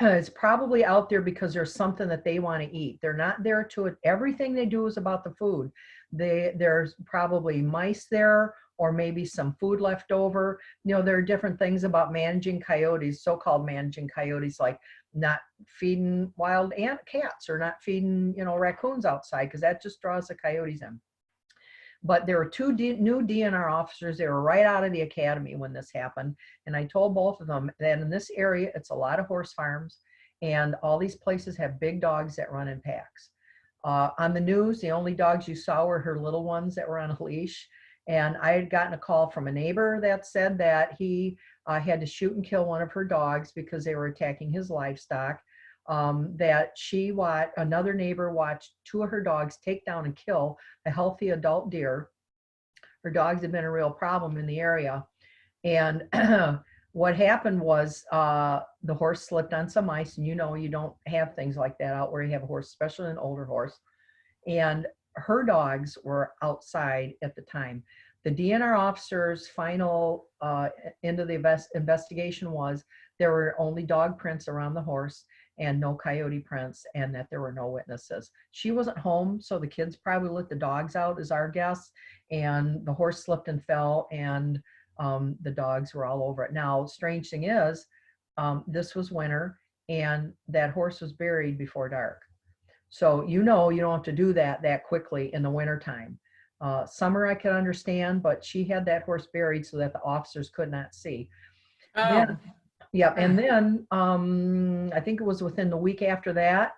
is probably out there because there's something that they want to eat. They're not there to it. Everything they do is about the food. There's probably mice there, or maybe some food left over. There are different things about managing coyotes, so-called managing coyotes, like not feeding wild cats or not feeding, raccoons outside, because that just draws the coyotes in. But there were 2 new DNR officers. They were right out of the academy when this happened. And I told both of them that in this area, it's a lot of horse farms, and all these places have big dogs that run in packs. On the news, the only dogs you saw were her little ones that were on a leash. And I had gotten a call from a neighbor that said that he had to shoot and kill one of her dogs because they were attacking his livestock. That another neighbor watched 2 of her dogs take down and kill a healthy adult deer. Her dogs had been a real problem in the area. And what happened was the horse slipped on some ice, and you don't have things like that out where you have a horse, especially an older horse. And her dogs were outside at the time. The DNR officer's final end of the investigation was there were only dog prints around the horse and no coyote prints, and that there were no witnesses. She wasn't home, so the kids probably let the dogs out, as our guess, and the horse slipped and fell, and the dogs were all over it. Now, strange thing is, this was winter, and that horse was buried before dark. So you don't have to do that quickly in the wintertime. Summer I can understand, but she had that horse buried so that the officers could not see. Oh, Then, yeah, and then I think it was within the week after that,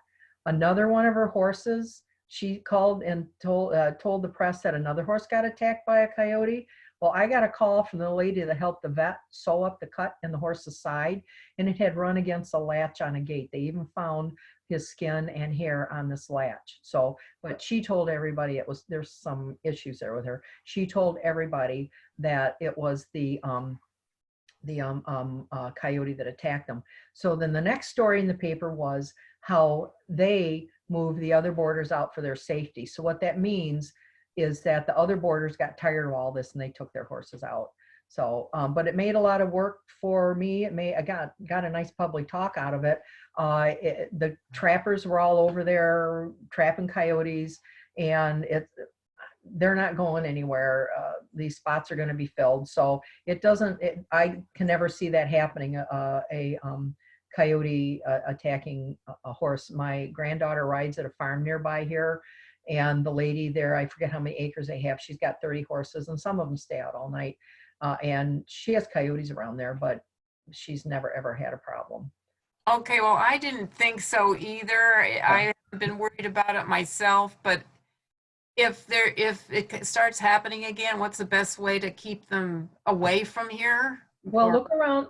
another one of her horses, she called and told the press that another horse got attacked by a coyote. Well, I got a call from the lady that helped the vet sew up the cut in the horse's side, and it had run against a latch on a gate. They even found his skin and hair on this latch. So, but she told everybody there's some issues there with her. She told everybody that it was the coyote that attacked them. So then the next story in the paper was how they moved the other boarders out for their safety. So what that means is that the other boarders got tired of all this and they took their horses out. So, but it made a lot of work for me. I got a nice public talk out of it. The trappers were all over there trapping coyotes, and they're not going anywhere. These spots are going to be filled. So I can never see that happening. A coyote attacking a horse. My granddaughter rides at a farm nearby here, and the lady there, I forget how many acres they have. She's got 30 horses, and some of them stay out all night. And she has coyotes around there, but she's never ever had a problem. okay. Well, I didn't think so either. I have been worried about it myself, but if it starts happening again, what's the best way to keep them away from here? Well, Or-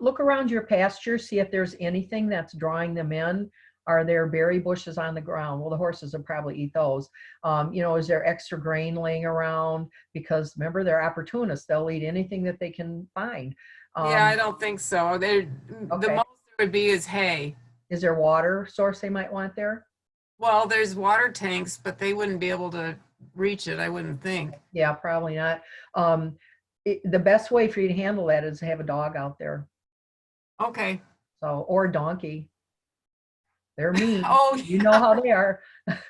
look around your pasture, see if there's anything that's drawing them in. Are there berry bushes on the ground? Well, the horses will probably eat those. Is there extra grain laying around? Because remember, they're opportunists. They'll eat anything that they can find. Yeah, I don't think so. The Okay. most there would be is hay. Is there water source they might want there? Well, there's water tanks, but they wouldn't be able to reach it, I wouldn't think. Yeah, probably not. The best way for you to handle that is to have a dog out there. Okay. So, or a donkey. They're mean. Oh, You know how they are.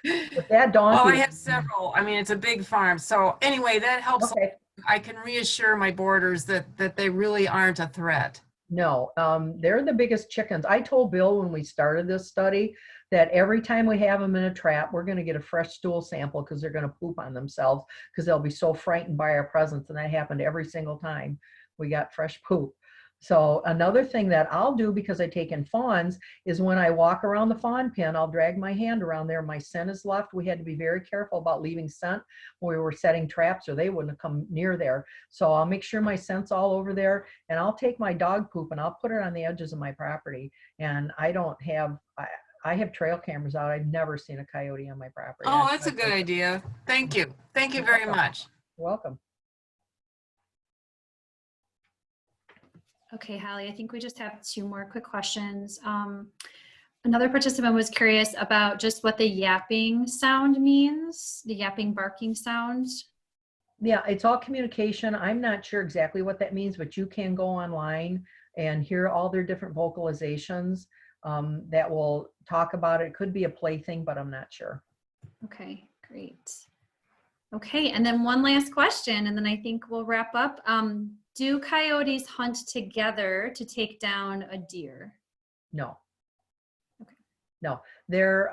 With that donkey. well, I have several. I mean, it's a big farm. So anyway, that helps. Okay. I can reassure my boarders that they really aren't a threat. No, they're the biggest chickens. I told Bill when we started this study that every time we have them in a trap, we're going to get a fresh stool sample because they're going to poop on themselves because they'll be so frightened by our presence. And that happened every single time we got fresh poop. So another thing that I'll do, because I take in fawns, is when I walk around the fawn pen, I'll drag my hand around there. My scent is left. We had to be very careful about leaving scent when we were setting traps, or they wouldn't have come near there. So I'll make sure my scent's all over there, and I'll take my dog poop and I'll put it on the edges of my property. And I have trail cameras out. I've never seen a coyote on my property. Oh, that's a good idea. Thank you. Thank you very much. You're welcome. Okay, Hallie, I think we just have 2 more quick questions. Another participant was curious about just what the yapping sound means, the yapping barking sound. Yeah, it's all communication. I'm not sure exactly what that means, but you can go online and hear all their different vocalizations that will talk about it. It could be a plaything, but I'm not sure. Okay, great. Okay, and then one last question, and then I think we'll wrap up. Do coyotes hunt together to take down a deer? No. Okay. No, they're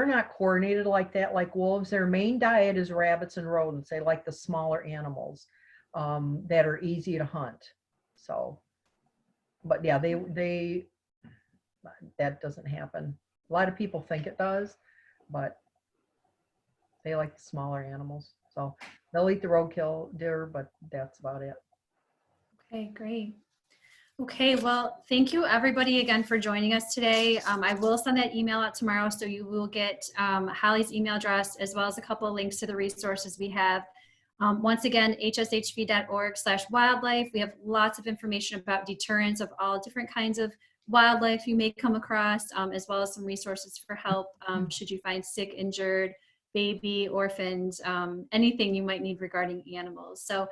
not coordinated like that, like wolves. Their main diet is rabbits and rodents. They like the smaller animals that are easy to hunt. So, but yeah, that doesn't happen. A lot of people think it does, but they like the smaller animals. So they'll eat the roadkill deer, but that's about it. Okay, great. Okay, well, thank you everybody again for joining us today. I will send that email out tomorrow, so you will get Hallie's email address as well as a couple of links to the resources we have. Once again, hshv.org/wildlife. We have lots of information about deterrence of all different kinds of wildlife you may come across, as well as some resources for help should you find sick, injured, baby, orphans, anything you might need regarding animals. So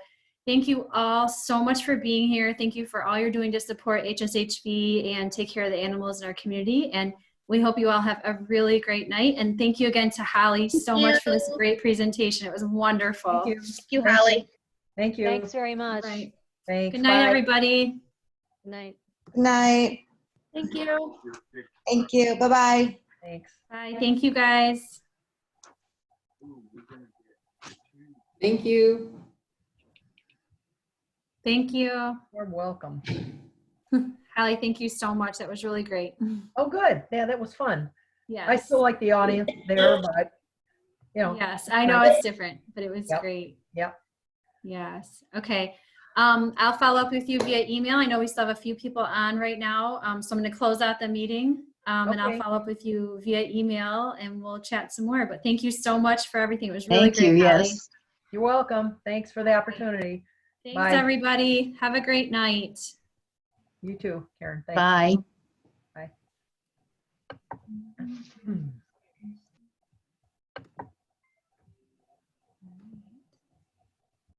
thank you all so much for being here. Thank you for all you're doing to support HSHV and take care of the animals in our community. And we hope you all have a really great night. And thank you again to Hallie so much for this great presentation. It was wonderful. Thank you. Thank you, Hallie. Thank you. Thanks very much. Right. Thanks. Good night, Bye. everybody. Good night. Night. Thank you. Thank you. Bye-bye. Thanks. Bye. Thank you, guys. Thank you. Thank you. You're welcome. Hallie, thank you so much. That was really great. Oh, good. Yeah, that was fun. Yes. I still like the audience there, but, you know. Yes, I know it's different, but it was Yep. great. Yep. Yes. Okay. I'll follow up with you via email. I know we still have a few people on right now. So I'm going to close out the meeting and I'll Okay. follow up with you via email and we'll chat some more. But thank you so much for everything. It was really Thank great, you. Hallie. Yes. You're welcome. Thanks for the opportunity. Thanks, Bye. everybody. Have a great night. You too, Karen. Thanks. Bye. Bye.